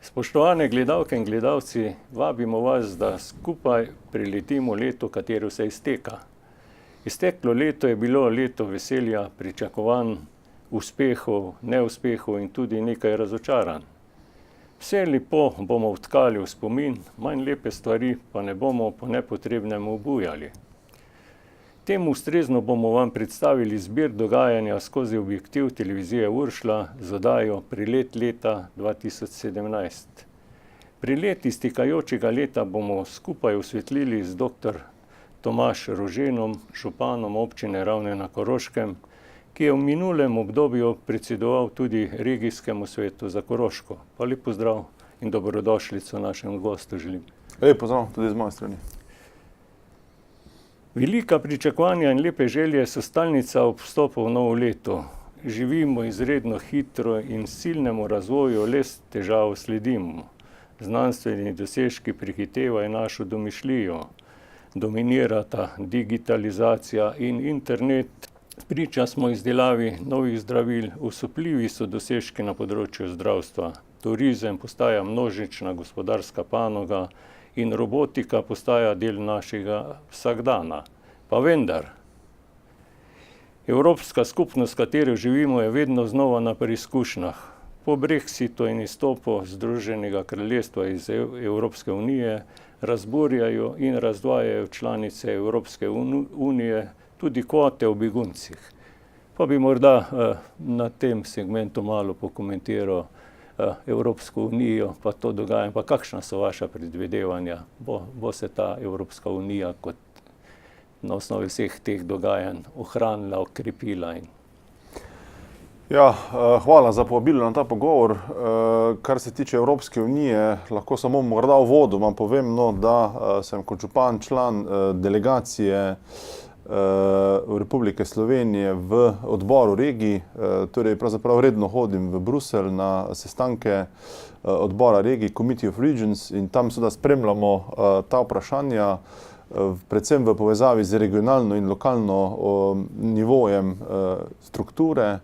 Spoštovane gledalke in gledalci, vabimo vas, da skupaj priletimo leto, katero se izteka. Izteklo leto je bilo leto veselja, pričakovanj, uspehov, neuspehov in tudi nekaj razočaranj. Vse lepo bomo vtkali v spomin, manj lepe stvari pa ne bomo po nepotrebnem obujali. Temu ustrezno bomo vam predstavili zbir dogajanja skozi objektiv televizije Uršlja z oddajo Prilet leta 2017. Prilet iztekajočega leta bomo skupaj osvetlili z dr. Tomaž Roženom, županom občine Ravne na Koroškem, ki je v minulem obdobju predsedoval tudi regijskemu svetu za Koroško. Pa lep pozdrav in dobrodošlico našemu gostu želim. Lep pozdrav tudi z moje strani. Velika pričakovanja in lepe želje so stalnica ob vstopu v novo leto. Živimo izredno hitro in silnemu razvoju le s težavo sledimo. Znanstveni dosežki prehitevajo našo domišljijo. Dominirata digitalizacija in internet. Priča smo izdelavi novih zdravil, osupljivi so dosežki na področju zdravstva. Turizem postaja množična gospodarska panoga in robotika postaja del našega vsakdana. Pa vendar, Evropska skupnost, v kateri živimo, je vedno znova na preizkušnjah. Po Brexitu in izstopu Združenega kraljestva iz Evropske unije razburjajo in razdvajajo članice Evropske unije tudi kvote o beguncih. Pa bi morda na tem segmentu malo pokomentiral Evropsko unijo, pa to dogajanje, pa kakšna so vaša predvidevanja? Bo se ta Evropska unija kot na osnovi vseh teh dogajanj ohranila, okrepila? Ja, hvala za povabilo na ta pogovor. Kar se tiče Evropske unije, lahko samo morda uvodoma povem, da sem kot župan član delegacije Republike Slovenije v odboru regij, torej pravzaprav redno hodim v Bruselj na sestanke odbora regij, Committee of Regions, in tam seveda spremljamo ta vprašanja, predvsem v povezavi z regionalno in lokalno nivojem strukture.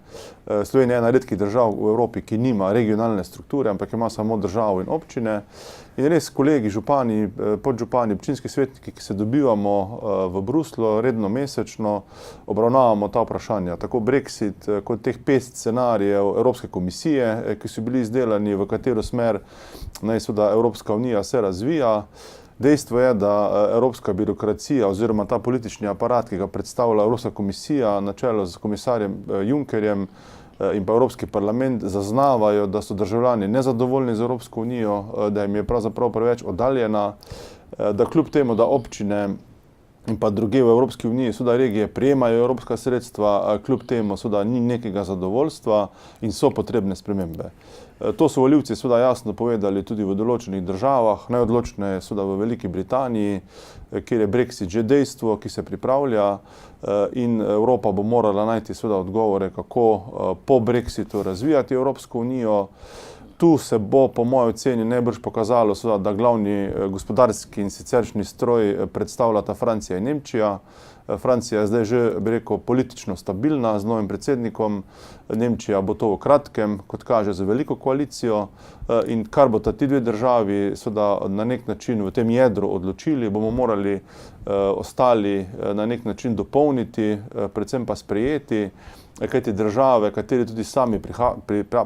Slovenija je ena redkih držav v Evropi, ki nima regionalne strukture, ampak ima samo državo in občine. In res kolegi, župani, podžupani, občinski svetniki, ki se dobivamo v Bruslju redno mesečno, obravnavamo ta vprašanja. Tako Brexit kot teh 5 scenarijev Evropske komisije, ki so bili izdelani, v katero smer naj seveda Evropska unija se razvija. Dejstvo je, da evropska birokracija oziroma ta politični aparat, ki ga predstavlja Evropska komisija na čelu s komisarjem Junckerjem in pa Evropski parlament, zaznavajo, da so državljani nezadovoljni z Evropsko unijo, da jim je pravzaprav preveč oddaljena, da kljub temu, da občine in pa druge v Evropski uniji, seveda regije, prejemajo evropska sredstva, kljub temu seveda ni nekega zadovoljstva in so potrebne spremembe. To so volivci seveda jasno povedali tudi v določenih državah, najodločneje seveda v Veliki Britaniji, kjer je Brexit že dejstvo, ki se pripravlja, in Evropa bo morala najti seveda odgovore, kako po Brexitu razvijati Evropsko unijo. Tu se bo po moji oceni najbrž pokazalo, seveda, da glavni gospodarski in siceršnji stroj predstavljata Francija in Nemčija. Francija je zdaj že, bi rekel, politično stabilna z novim predsednikom, Nemčija bo to v kratkem, kot kaže, z veliko koalicijo, in kar bo ti dve državi seveda na nek način v tem jedru odločili, bomo morali ostali na nek način dopolniti, predvsem pa sprejeti, kajti države, kateri tudi sami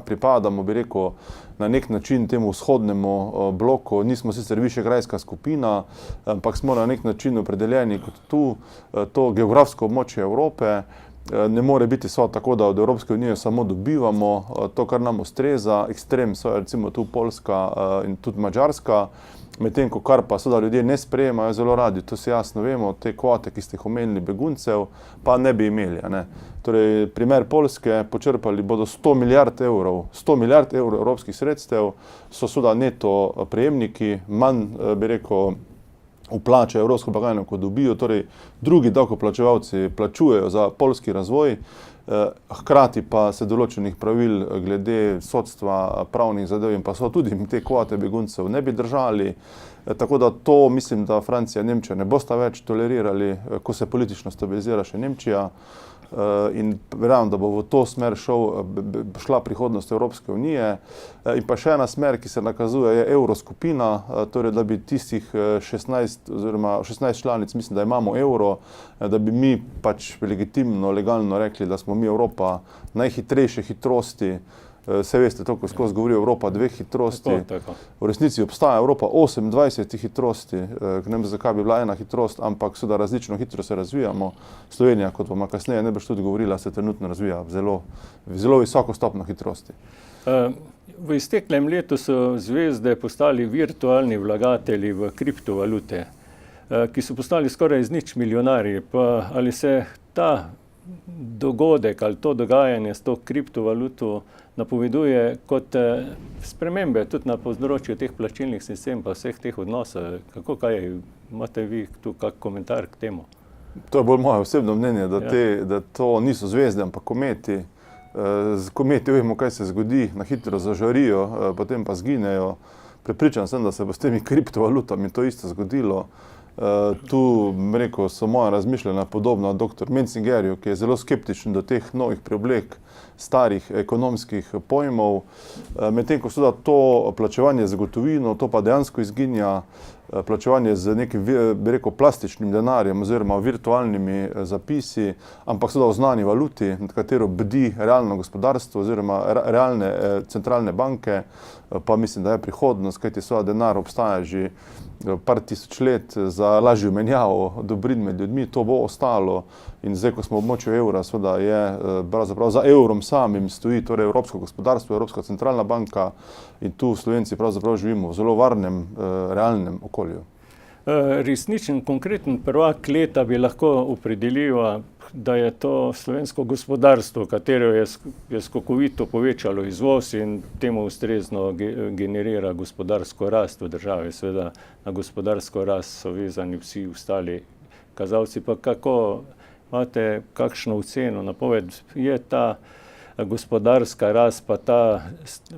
pripadamo, bi rekel, na nek način temu vzhodnemu bloku, nismo sicer višegrajska skupina, ampak smo na nek način opredeljeni kot tu, to geografsko območje Evrope. Ne more biti tako, da od Evropske unije samo dobivamo to, kar nam ustreza. Ekstrem so recimo tu Poljska in tudi Madžarska, medtem ko kar pa seveda ljudje ne sprejemajo zelo radi, to se jasno vemo, te kvote, ki ste jih omenili, beguncev, pa ne bi imeli. Torej, primer Poljske, počrpali bodo 100 milijard evrov evropskih sredstev, so seveda neto prejemniki, manj, bi rekel, vplačajo evropsko blagajno, ko dobijo, torej drugi davkoplačevalci plačujejo za poljski razvoj, hkrati pa se določenih pravil glede sodstva, pravnih zadev in pa so tudi te kvote beguncev ne bi držali. Tako da to mislim, da Francija in Nemčija ne bosta več tolerirali, ko se politično stabilizira še Nemčija. in verjamem, da bo v to smer šla prihodnost Evropske unije. In pa še ena smer, ki se nakazuje, je evroskupina, torej da bi tistih 16 oziroma 16 članic, mislim, da imamo evro, da bi mi pač legitimno, legalno rekli, da smo mi Evropa najhitrejše hitrosti. Vse veste, to, ko skozi govori Evropa dveh hitrosti. Tako. V resnici obstaja Evropa 28 hitrosti, ne vem, zakaj bi bila ena hitrost, ampak seveda različno hitro se razvijamo. Slovenija, kot bomo kasneje ne boš tudi govorila, se trenutno razvija zelo visoko stopno hitrosti. V izteklem letu so zvezde postali virtualni vlagatelji v kriptovalute, ki so postali skoraj z nič milijonarji. Pa ali se ta dogodek ali to dogajanje s to kriptovaluto napoveduje kot spremembe tudi na področju teh plačilnih sistemov pa vseh teh odnosov? Kaj imate vi tu kak komentar k temu? To je bolj moje osebno mnenje, da to niso zvezde, ampak kometi. Z kometi vemo, kaj se zgodi, na hitro zažarijo, potem pa zginejo. Prepričan sem, da se bo s temi kriptovalutami to isto zgodilo. Tu, rekel, so moja razmišljanja podobna dr. Mencingerju, ki je zelo skeptičen do teh novih preoblek starih ekonomskih pojmov. Medtem ko seveda to plačevanje z gotovino, to pa dejansko izginja, plačevanje z nekim, bi rekel, plastičnim denarjem oziroma virtualnimi zapisi, ampak seveda v znani valuti, nad katero bdi realno gospodarstvo oziroma realne centralne banke, pa mislim, da je prihodnost, kajti seveda denar obstaja že par tisoč let za lažjo menjavo dobrin med ljudmi, to bo ostalo. In zdaj, ko smo v območju evra, seveda je pravzaprav za evrom samim stoji torej evropsko gospodarstvo, Evropska centralna banka in tu Slovenci pravzaprav živimo v zelo varnem, realnem okolju. Resničen, konkreten prvak leta bi lahko opredelila, da je to slovensko gospodarstvo, katero je skokovito povečalo izvoz in temu ustrezno generira gospodarsko rast v državi. Seveda na gospodarsko rast so vezani vsi ostali kazalci. Pa kako imate kakšno oceno, napoved, je ta gospodarska rast pa ta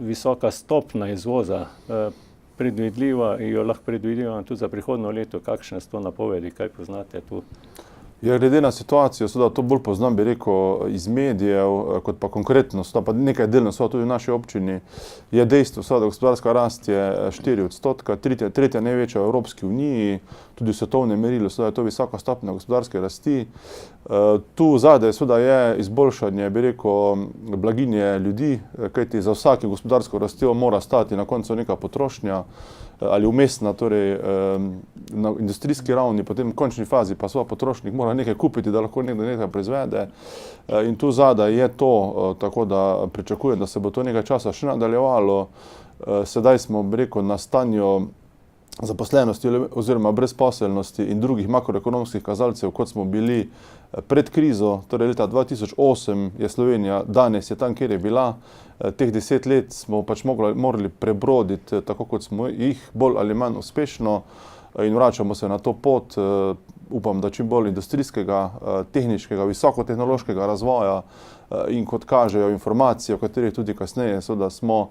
visoka stopna izvoza predvidljiva, jo lahko predvidimo tudi za prihodnje leto, kakšne so to napovedi, kaj poznate tu? Ja, glede na situacijo, seveda to bolj poznam, bi rekel, iz medijev, kot pa konkretno, pa nekaj delno so tudi v naši občini, je dejstvo, da gospodarska rast je 4%, tretja največja v Evropski uniji, tudi v svetovnem merilu, je to visoka stopnja gospodarske rasti. Tu zadaj seveda je izboljšanje, bi rekel, blaginje ljudi, kajti za vsake gospodarsko rastjo mora stati na koncu neka potrošnja ali umestna, torej na industrijski ravni, potem v končni fazi pa seveda potrošnik mora nekaj kupiti, da lahko nekaj proizvede. In tu zadaj je to, tako da pričakujem, da se bo to nekaj časa še nadaljevalo. Sedaj smo, bi rekel, na stanju zaposlenosti oziroma brezposelnosti in drugih makroekonomskih kazalcev, kot smo bili pred krizo, torej leta 2008 je Slovenija, danes je tam, kjer je bila. Teh 10 let smo pač morali prebroditi, tako kot smo jih, bolj ali manj uspešno, in vračamo se na to pot, upam, da čim bolj industrijskega, tehničnega, visokotehnološkega razvoja in kot kažejo informacije, o katerih tudi kasneje, da smo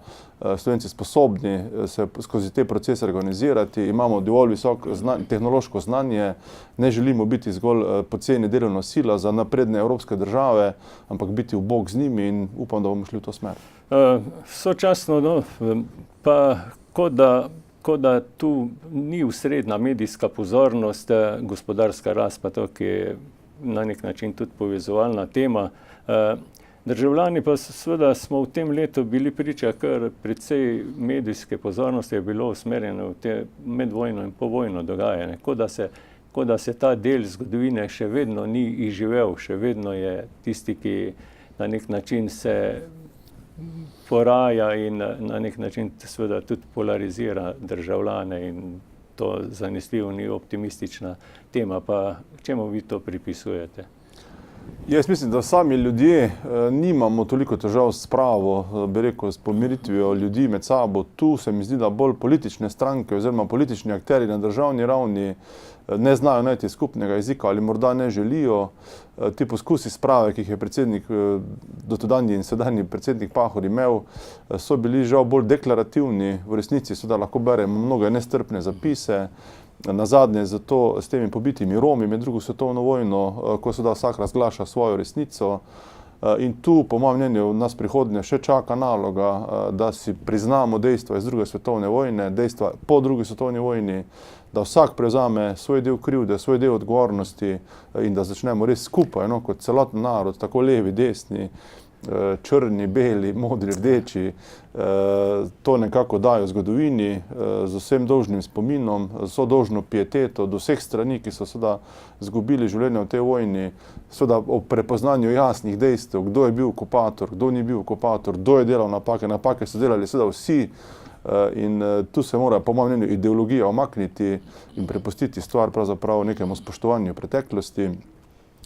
Slovenci sposobni se skozi te procese organizirati, imamo dovolj visoko tehnološko znanje, ne želimo biti zgolj poceni delovna sila za napredne evropske države, ampak biti v bok z njimi in upam, da bomo šli v to smer. Sočasno, pa kot da tu ni usredna medijska pozornost, gospodarska rast, pa to, ki je na nek način tudi povezovalna tema. Državljani pa seveda smo v tem letu bili priča, kar precej medijske pozornosti je bilo usmerjeno v te medvojno in povojno dogajanje. Kot da se ta del zgodovine še vedno ni izživel, še vedno je tisti, ki na nek način se poraja in na nek način seveda tudi polarizira državljane in to zanesljivo ni optimistična tema. Pa čemu vi to pripisujete? Jaz mislim, da sami ljudje nimamo toliko težav s spravo, bi rekel, s pomiritvijo ljudi med sabo. Tu se mi zdi, da bolj politične stranke oziroma politični akterji na državni ravni ne znajo najti skupnega jezika ali morda ne želijo. Ti poskusi sprave, ki jih je predsednik, dotedanji in sedanji predsednik Pahor imel, so bili žal bolj deklarativni. V resnici seveda lahko beremo mnoge nestrpne zapise. nazadnje s temi pobitimi Romi med drugo svetovno vojno, ko seveda vsak razglaša svojo resnico. In tu, po mojem mnenju, nas prihodnje še čaka naloga, da si priznamo dejstva iz druge svetovne vojne, dejstva po drugi svetovni vojni, da vsak prevzame svoj del krivde, svoj del odgovornosti in da začnemo res skupaj, no, kot celoten narod, tako levi, desni, črni, beli, modri, rdeči, to nekako dajo zgodovini z vsem dolžnim spominom, z vso dolžno pieteto do vseh strani, ki so seveda izgubili življenje v tej vojni, seveda ob prepoznanju jasnih dejstev, kdo je bil okupator, kdo ni bil okupator, kdo je delal napake, napake so delali seveda vsi in tu se mora po mojem mnenju ideologija omakniti in prepustiti stvar pravzaprav nekemu spoštovanju preteklosti.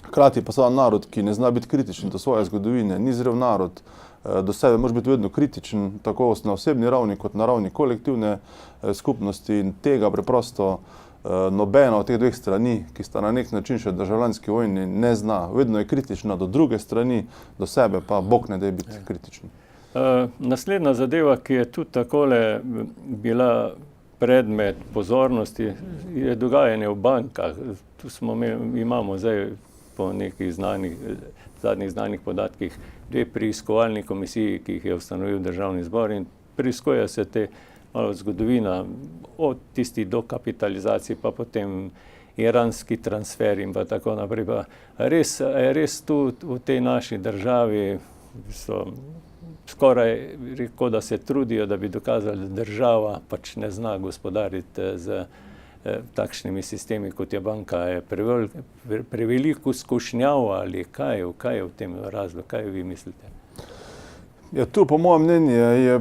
Hkrati pa seveda narod, ki ne zna biti kritičen do svoje zgodovine, ni zrel narod, do sebe može biti vedno kritičen, tako na osebni ravni kot na ravni kolektivne skupnosti in tega preprosto nobena od teh dveh strani, ki sta na nek način še državljanski vojni, ne zna. Vedno je kritična do druge strani, do sebe pa Bog ne da biti kritičen. Naslednja zadeva, ki je tudi takole bila predmet pozornosti, je dogajanje v bankah. Tu imamo zdaj po nekih zadnjih znanih podatkih dve preiskovalni komisiji, ki jih je ustanovil Državni zbor in preiskuje se te malo zgodovina od tisti dokapitalizaciji pa potem iranski transfer in pa tako naprej. Res tu v tej naši državi so skoraj rekel, da se trudijo, da bi dokazali, da država pač ne zna gospodariti z takšnimi sistemi, kot je banka, je preveliko skušnjav ali kaj je v tem razlog, kaj vi mislite? Ja, tu po mojem mnenju je,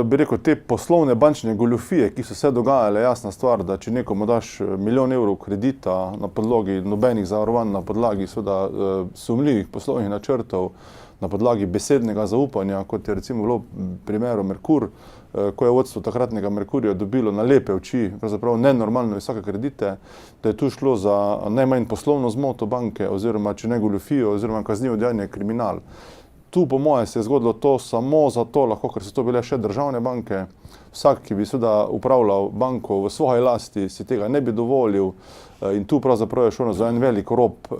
bi rekel, te poslovne bančne goljufije, ki so se dogajale, jasna stvar, da če nekomu daš 1 milijon evrov kredita na podlagi nobenih zavarovanj, na podlagi seveda sumljivih poslovnih načrtov, na podlagi besednega zaupanja, kot je recimo bilo v primeru Merkur, ko je vodstvo takratnega Merkurja dobilo na lepe oči, pravzaprav nenormalno visoke kredite, da je tu šlo za najmanj poslovno zmoto banke, oziroma če ne goljufijo, oziroma kaznivo dejanje kriminal. Tu po moje se je zgodilo to samo zato, lahko, ker so to bile še državne banke. Vsak, ki bi seveda upravljal banko v svoji lasti, si tega ne bi dovolil in tu pravzaprav je šlo za en velik rob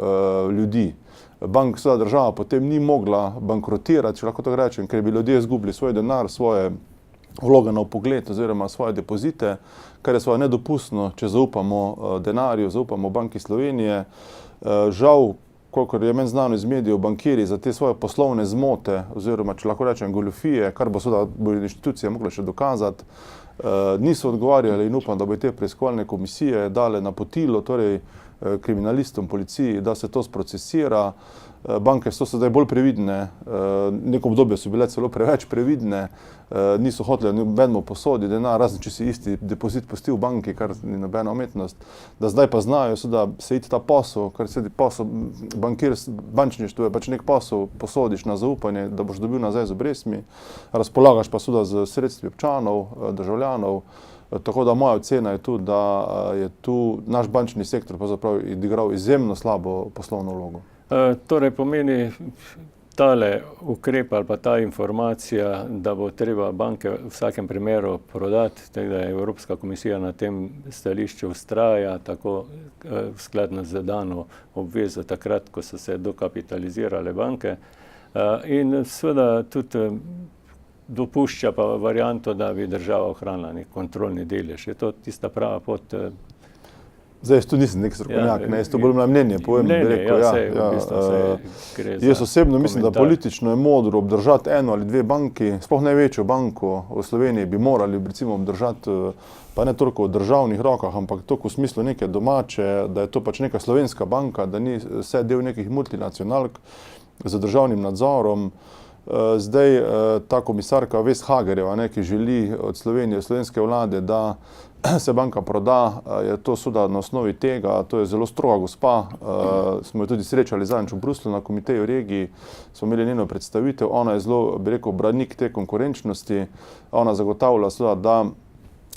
ljudi. Bank, seveda država potem ni mogla bankrotirati, če lahko tako rečem, ker bi ljudje izgubili svoj denar, svoje vloge na vpogled oziroma svoje depozite, kar je seveda nedopustno, če zaupamo denarju, zaupamo Banki Slovenije. Žal, kolikor je meni znano iz medijev, bankirji za te svoje poslovne zmote oziroma, če lahko rečem, goljufije, kar bo seveda inštitucija mogla še dokazati, niso odgovarjali in upam, da bo te preiskovalne komisije dale napotilo, torej kriminalistom, policiji, da se to sprocesira. Banke so sedaj bolj previdne, neko obdobje so bile celo preveč previdne, niso hoteli nobenemu posoditi denar, razen če si isti depozit pustil v banki, kar ni nobena umetnost, da zdaj pa znajo seveda se iti ta posel, kar se posel, bančništvo je pač nek posel, posodiš na zaupanje, da boš dobil nazaj z obrestmi, razpolagaš pa seveda z sredstvi občanov, državljanov, tako da moja ocena je tu, da je tu naš bančni sektor pravzaprav odigral izjemno slabo poslovno vlogo. Torej pomeni tale ukrep ali pa ta informacija, da bo treba banke v vsakem primeru prodati, tako da Evropska komisija na tem stališču vztraja, tako skladno z dano obvezo takrat, ko so se dokapitalizirale banke. In seveda tudi dopušča pa varianto, da bi država ohranila nek kontrolni delež. Je to tista prava pot? Zdaj, jaz tu nisem nek strokovnjak, jaz to bolj mnenje povem. Jaz osebno mislim, da politično je modro obdržati eno ali dve banki, sploh največjo banko v Sloveniji bi morali recimo obdržati, pa ne toliko v državnih rokah, ampak toliko v smislu neke domače, da je to pač neka slovenska banka, da ni vse del nekih multinacionalk z državnim nadzorom. Zdaj ta komisarka Vestagerjeva, ki želi od Slovenije, slovenske vlade, da se banka proda, je to seveda na osnovi tega, to je zelo stroga gospa, smo jo tudi srečali zadnjič v Bruslju na komiteju regiji, smo imeli njeno predstavitev, ona je zelo, bi rekel, branik te konkurenčnosti, ona zagotavlja seveda, da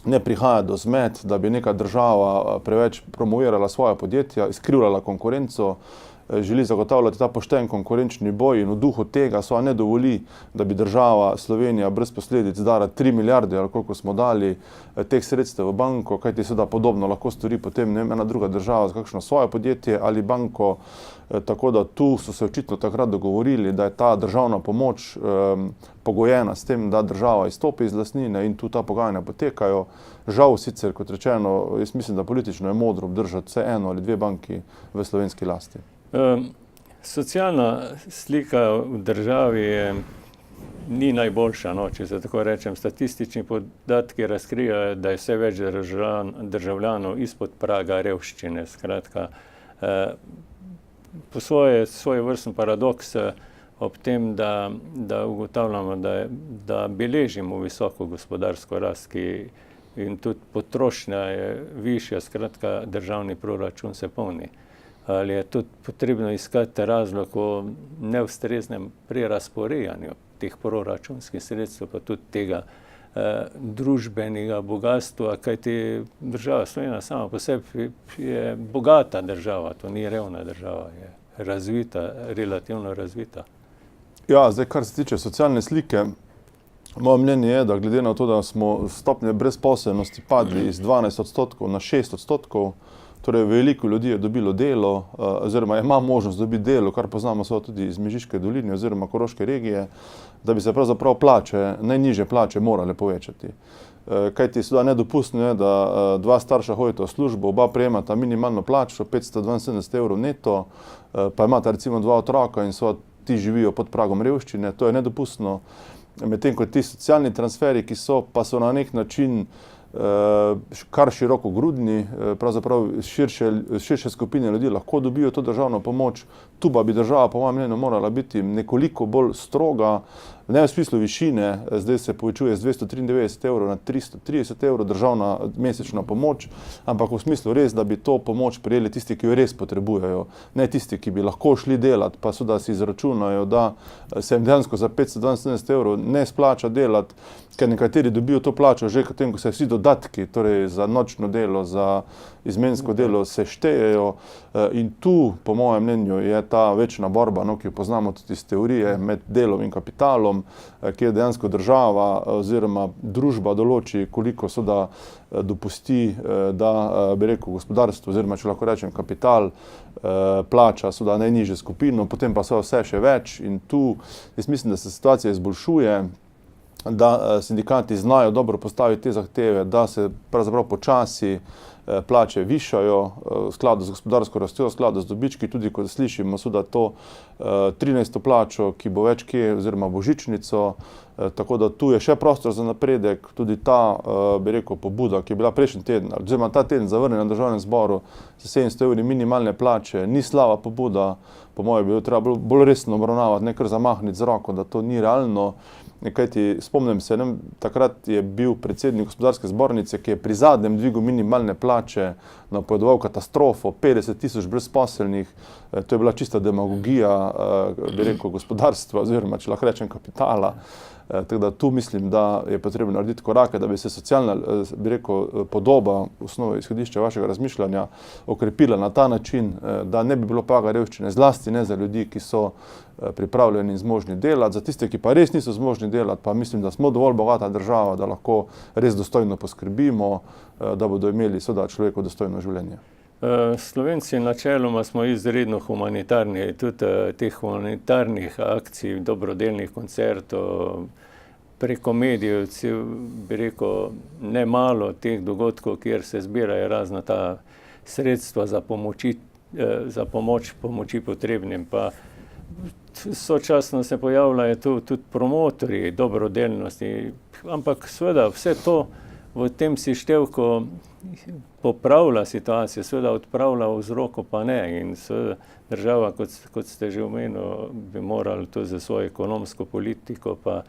ne prihaja do zmed, da bi neka država preveč promovirala svoja podjetja, izkrivljala konkurenco želi zagotavljati ta pošten konkurenčni boj in v duhu tega ne dovoli, da bi država Slovenija brez posledic dala 3 milijarde ali koliko smo dali teh sredstev v banko, kajti seveda podobno lahko stori potem ena druga država za kakšno svoje podjetje ali banko. Tako da tu so se očitno takrat dogovorili, da je ta državna pomoč pogojena s tem, da država izstopi iz lastnine in tu ta pogajanja potekajo. Žal sicer, kot rečeno, jaz mislim, da politično je modro obdržati vse eno ali dve banki v slovenski lasti. Socialna slika v državi ni najboljša, če se tako rečem. Statistični podatki razkrijajo, da je vse več državljanov izpod praga revščine. Skratka, po svoj vrsten paradoks ob tem, da ugotavljamo, da beležimo visoko gospodarsko rast, in tudi potrošnja je višja, skratka državni proračun se polni. Ali je tudi potrebno iskati razlog o neustreznem prerazporejanju teh proračunskih sredstev, pa tudi tega družbenega bogatstva, kajti država Slovenija sama po sebi je bogata država, to ni revna država, je razvita, relativno razvita. Ja, zdaj, kar se tiče socialne slike, moje mnenje je, da glede na to, da smo stopnje brezposelnosti padli iz 12% na 6%, torej veliko ljudi je dobilo delo, oziroma ima možnost dobiti delo, kar poznamo tudi iz Mežiške doline oziroma Koroške regije, da bi se pravzaprav najnižje plače morale povečati. Kajti seveda nedopustno je, da dva starša hodita v službo, oba prejemata minimalno plačo, 572 evrov neto, pa imata recimo 2 otroka in seveda ti živijo pod pragom revščine. To je nedopustno. Medtem ko ti socialni transferi, ki pa so na nek način kar širokogrudni, pravzaprav širše skupine ljudi lahko dobijo to državno pomoč. Tu pa bi država, po mojem mnenju, morala biti nekoliko bolj stroga, ne v smislu višine, zdaj se povečuje z 293 evrov na 330 evrov državna mesečna pomoč, ampak v smislu res, da bi to pomoč prejeli tisti, ki jo res potrebujejo, ne tisti, ki bi lahko šli delati, pa seveda si izračunajo, da se jim dejansko za 572 evrov ne splača delati, ker nekateri dobijo to plačo že potem, ko se vsi dodatki, torej za nočno delo, za izmensko delo se štejejo, in tu, po mojem mnenju, je ta večna borba, ki jo poznamo tudi iz teorije, med delom in kapitalom, kjer dejansko država oziroma družba določi, koliko seveda dopusti, da bi rekel gospodarstvo oziroma, če lahko rečem, kapital plača seveda najnižjo skupino, potem pa vse še več, in tu jaz mislim, da se situacija izboljšuje, da sindikati znajo dobro postaviti te zahteve, da se pravzaprav počasi plače višajo v skladu z gospodarsko rastjo, v skladu z dobički, tudi ko slišimo seveda to 13. plačo, ki bo več kje, oziroma božičnico, tako da tu je še prostor za napredek. Tudi ta, bi rekel, pobuda, ki je bila prejšnji teden, oziroma ta teden zavrnjena na državnem zboru za 700 evri minimalne plače, ni slaba pobuda, po mojem bi jo treba bolj resno obravnavati, ne kar zamahniti z roko, da to ni realno. Kajti spomnim se, takrat je bil predsednik gospodarske zbornice, ki je pri zadnjem dvigu minimalne plače napovedoval katastrofo, 50 000 brezposelnih, to je bila čista demagogija, bi rekel, gospodarstva oziroma, če lahko rečem, kapitala. Tako da tu mislim, da je potrebno narediti korake, da bi se socialna, bi rekel, podoba, osnova izhodišča vašega razmišljanja okrepila na ta način, da ne bi bilo praga revščine, zlasti ne za ljudi, ki so pripravljeni in zmožni delati. Za tiste, ki pa res niso zmožni delati, pa mislim, da smo dovolj bogata država, da lahko res dostojno poskrbimo, da bodo imeli seveda človeku dostojno življenje. Slovenci načeloma smo izredno humanitarni, tudi teh humanitarnih akcij, dobrodelnih koncertov, preko medijev, bi rekel, ne malo teh dogodkov, kjer se zbirajo razna ta sredstva za pomoči potrebnim. Pa sočasno se pojavljajo tudi promotorji dobrodelnosti, ampak seveda vse to v tem seštevku popravlja situacijo, seveda odpravlja vzroko pa ne, in seveda država, kot ste že omenili, bi morala to za svojo ekonomsko politiko pa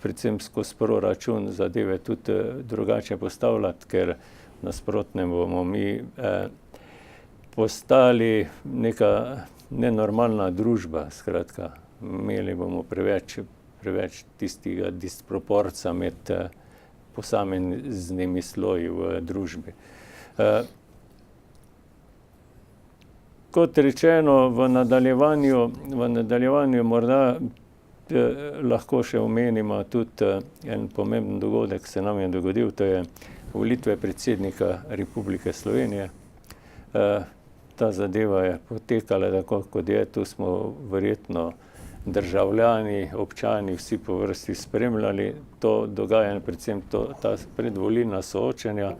predvsem skozi proračun zadeve tudi drugače postavljati, ker nasprotnem bomo mi postali neka nenormalna družba, skratka, imeli bomo preveč tistega disproporca med posameznimi sloji v družbi. kot rečeno, v nadaljevanju morda lahko še omenimo tudi en pomemben dogodek, se nam je dogodil, to je volitve predsednika Republike Slovenije. Ta zadeva je potekala tako, kot je, tu smo verjetno državljani, občani, vsi po vrsti spremljali to dogajanje, predvsem ta predvolilna soočenja.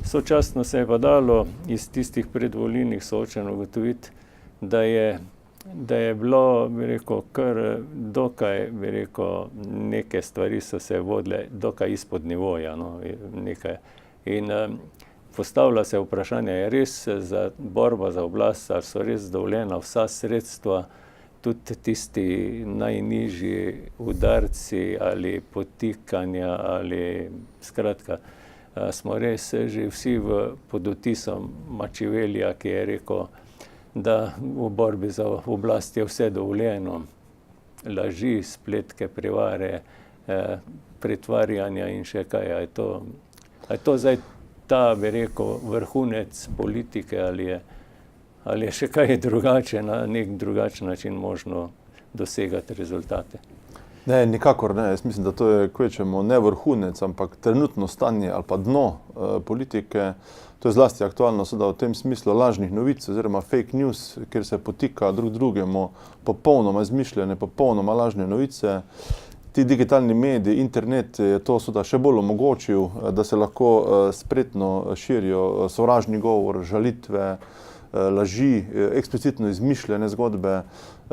Sočasno se je pa dalo iz tistih predvolilnih soočenj ugotoviti, da je bilo, bi rekel, kar dokaj, bi rekel, neke stvari so se vodile dokaj izpod nivoja, no, nekaj. In postavlja se vprašanje, je res za borba za oblast, ali so res dovoljena vsa sredstva, tudi tisti najnižji udarci ali potikanja ali skratka, smo res že vsi pod vtisom Machiavellija, ki je rekel, da v borbi za oblast je vse dovoljeno. Laži, spletke, prevare, pretvarjanja in še kaj. Je to zdaj ta, bi rekel, vrhunec politike ali je še kaj drugače, na nek drugačen način možno dosegati rezultate? Ne, nikakor ne. Jaz mislim, da to je kvečemo ne vrhunec, ampak trenutno stanje ali pa dno politike. To je zlasti aktualno v tem smislu lažnih novic oziroma fake news, kjer se potika drug drugemu popolnoma izmišljene, popolnoma lažne novice. Ti digitalni mediji, internet je to še bolj omogočil, da se lahko spretno širijo sovražni govor, žalitve, laži, eksplicitno izmišljene zgodbe,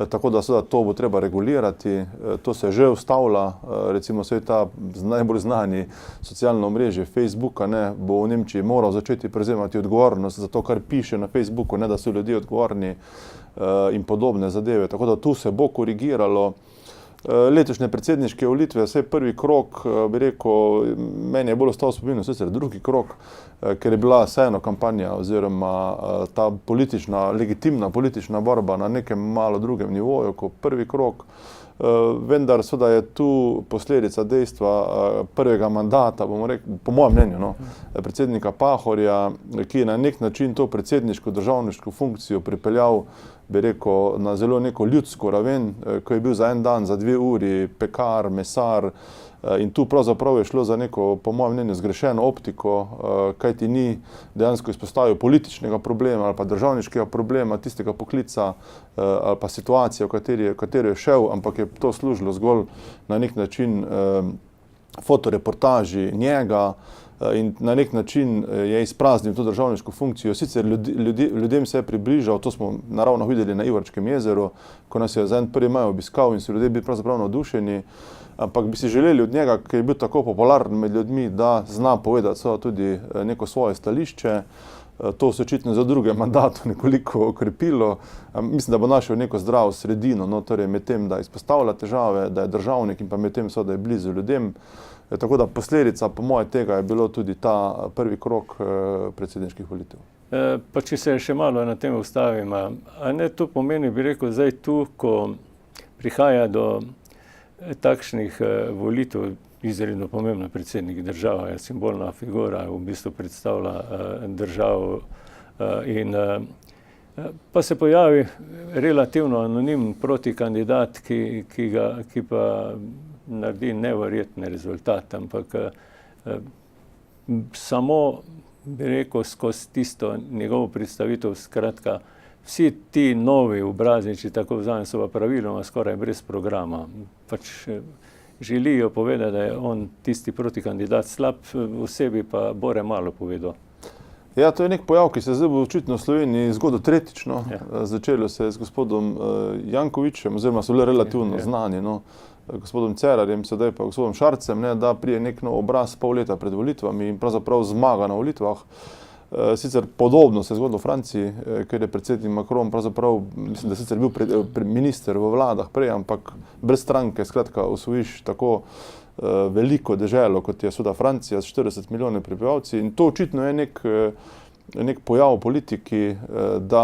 tako da to bo treba regulirati. To se že ustavlja, recimo ta najbolj znani socialno omrežje Facebooka, bo v Nemčiji moral začeti prevzemati odgovornost za to, kar piše na Facebooku, ne da so ljudje odgovorni in podobne zadeve. Tako da tu se bo korigiralo. Letošnje predsedniške volitve, vse prvi krog, bi rekel, meni je bolj ostal spomin, sicer drugi krog, ker je bila vseeno kampanja oziroma ta legitimna politična borba na nekem malo drugem nivoju kot prvi krog. Vendar seveda je tu posledica dejstva prvega mandata, bomo rekli, po mojem mnenju, predsednika Pahorja, ki je na nek način to predsedniško državniško funkcijo pripeljal, bi rekel, na zelo neko ljudsko raven, ko je bil za en dan, za 2 uri pekar, mesar, in tu pravzaprav je šlo za neko, po mojem mnenju, zgrešeno optiko, kajti ni dejansko izpostavil političnega problema ali pa državniškega problema, tistega poklica ali pa situacije, v katero je šel, ampak je to služilo zgolj na nek način fotoreportaži njega in na nek način je izpraznil to državniško funkcijo. Sicer ljudem se je približal, to smo naravno videli na Ivarčkem jezeru, ko nas je za en 1. maj obiskal in so ljudje bili pravzaprav navdušeni, ampak bi si želeli od njega, ki je bil tako popularen med ljudmi, da zna povedati tudi neko svoje stališče. To se očitno za druge mandatu nekoliko okrepilo. Mislim, da bo našel neko zdravo sredino, torej med tem, da izpostavlja težave, da je državnik in pa med tem, da je blizu ljudem. Tako da posledica, po moje, tega je bilo tudi ta prvi krog predsedniških volitev. Pa če se še malo na tem ustavim, a ne to pomeni, bi rekel, zdaj tu, ko prihaja do takšnih volitev, izredno pomembna predsednik države, simbolna figura, v bistvu predstavlja državo in pa se pojavi relativno anonimen protikandidat, ki pa naredi neverjetne rezultate, ampak samo, bi rekel, skozi tisto njegovo predstavitev, skratka, vsi ti novi obrazi, če tako vzamem, so pa praviloma skoraj brez programa. Pač želijo povedati, da je on tisti protikandidat slab, v sebi pa bore malo povedal. Ja, to je nek pojav, ki se zdaj bo očitno v Sloveniji zgodil tretjično. Začelo se je z gospodom Jankovićem, oziroma so bili relativno znani, gospodom Cerarjem, sedaj pa gospodom Šarcem, da prije nek nov obraz pol leta pred volitvami in pravzaprav zmaga na volitvah. Sicer podobno se je zgodilo v Franciji, ker je predsednik Macron pravzaprav, mislim, da sicer bil minister v vladah prej, ampak brez stranke, skratka, osvojiš tako veliko deželo, kot je seveda Francija s 40 milijoni prebivalci. In to očitno je nek pojav v politiki, da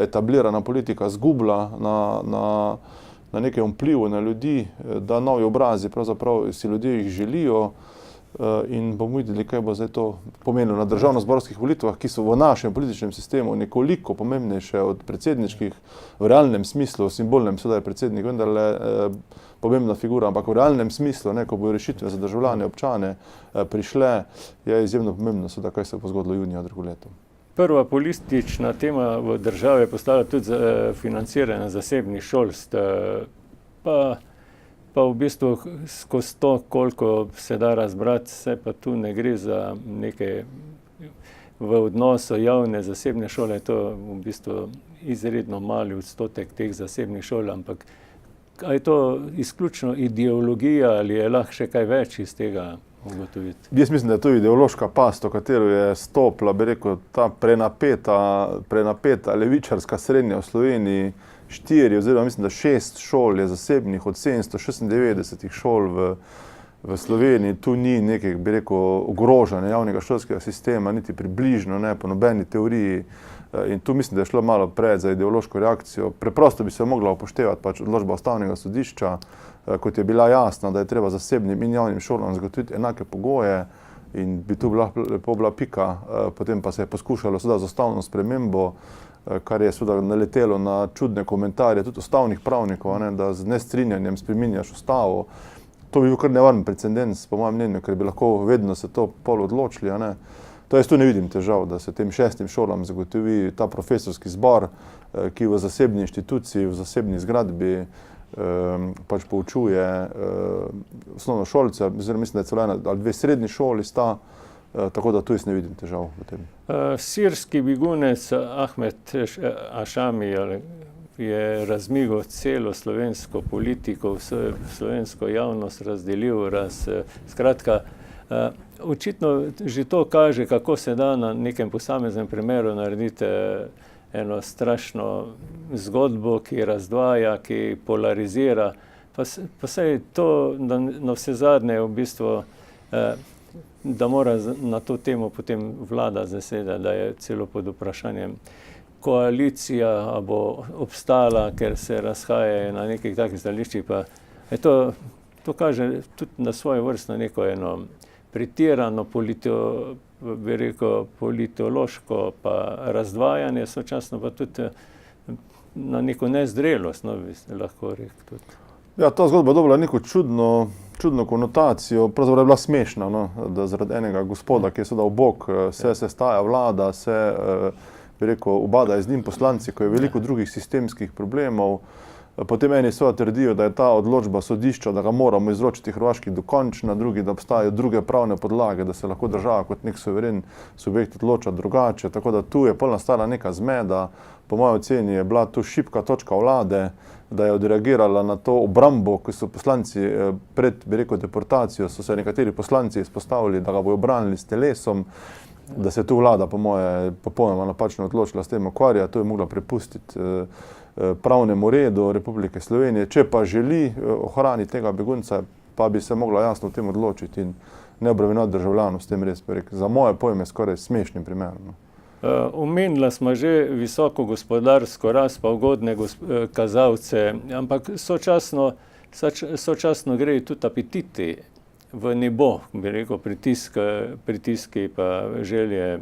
etablirana politika zgublja na nekem vplivu na ljudi, da novi obrazi pravzaprav si ljudje jih želijo. in bomo videli, kaj bo zdaj to pomenilo na državno-zborskih volitvah, ki so v našem političnem sistemu nekoliko pomembnejše od predsedniških, v realnem smislu, v simbolnem seveda je predsednik vendarle pomembna figura, ampak v realnem smislu, ko bojo rešitve za državljane, občane prišle, je izjemno pomembno seveda, kaj se bo zgodilo junija drugo leto. Prva politična tema v državi je postala tudi financiranje zasebnih šolstv, pa v bistvu skozi to, koliko se da razbrati, se pa tu ne gre za neke v odnosu javne zasebne šole, to je v bistvu izredno mali odstotek teh zasebnih šol, ampak a je to izključno ideologija ali je lahko še kaj več iz tega ugotoviti? Jaz mislim, da je to ideološka past, v katero je stopila, bi rekel, ta prenapeta levičarska srednja v Sloveniji. 4 oziroma mislim, da 6 šol je zasebnih od 796 šol v Sloveniji. Tu ni nekaj, bi rekel, ogrožanja javnega šolskega sistema, niti približno, ne, po nobeni teoriji. In tu mislim, da je šlo malo pred za ideološko reakcijo. Preprosto bi se mogla upoštevati pač odločba Ustavnega sodišča, kot je bila jasna, da je treba zasebnim in javnim šolam zagotoviti enake pogoje in bi tu lepo bila pika. Potem pa se je poskušalo seveda z ustavno spremembo, kar je seveda naletelo na čudne komentarje tudi ustavnih pravnikov, da z nestrinjanjem spreminjaš ustavo. To bi bil kar nevaren precedens, po mojem mnenju, ker bi lahko vedno se to pol odločili. To jaz tu ne vidim težav, da se tem 6 šolam zagotovi ta profesorski zbor, ki v zasebni inštituciji, v zasebni zgradbi pač poučuje osnovnošolce, oziroma mislim, da je celo ena ali 2 srednji šoli sta, tako da tu jaz ne vidim težav v tem. Sirski begunec Ahmed Ašami je razmigal celo slovensko politiko, slovensko javnost razdelil. Skratka, očitno že to kaže, kako se da na nekem posameznem primeru narediti eno strašno zgodbo, ki razdvaja, ki polarizira. Pa saj to na vse zadnje v bistvu da mora na to temo potem vlada zasedati, da je celo pod vprašanjem koalicija bo obstala, ker se razhajajo na nekih takih stališčih, pa je to kaže tudi na svojo vrstno neko eno pretirano politološko pa razdvajanje, sočasno pa tudi na neko nezdrelost, bi lahko rekel tudi. Ja, ta zgodba je dobila neko čudno konotacijo, pravzaprav je bila smešna, da zaradi enega gospoda, ki je seveda v bok, se sestaja vlada, se, bi rekel, ubadajo z njim poslanci, ko je veliko drugih sistemskih problemov. Potem eni seveda trdijo, da je ta odločba sodišča, da ga moramo izročiti Hrvaški dokončna, drugi, da obstajajo druge pravne podlage, da se lahko država kot nek suveren subjekt odloča drugače. Tako da tu je pol nastala neka zmeda. Po moji oceni je bila tu šibka točka vlade, da je odreagirala na to obrambo, ko so poslanci pred, bi rekel, deportacijo, so se nekateri poslanci izpostavili, da ga bojo branili s telesom, da se tu vlada, po moje, popolnoma napačno odločila s tem ukvarjati. To je mogla prepustiti pravnemu redu Republike Slovenije. Če pa želi ohraniti tega begunca, pa bi se mogla jasno o tem odločiti in ne obremenjati državljanov s tem, res bi rekel. Za moje pojme skoraj smešnim primerom. Omenila smo že visoko gospodarsko rast, pa ugodne kazalce, ampak sočasno grejo tudi apetiti v nebo, bi rekel, pritiski pa želje,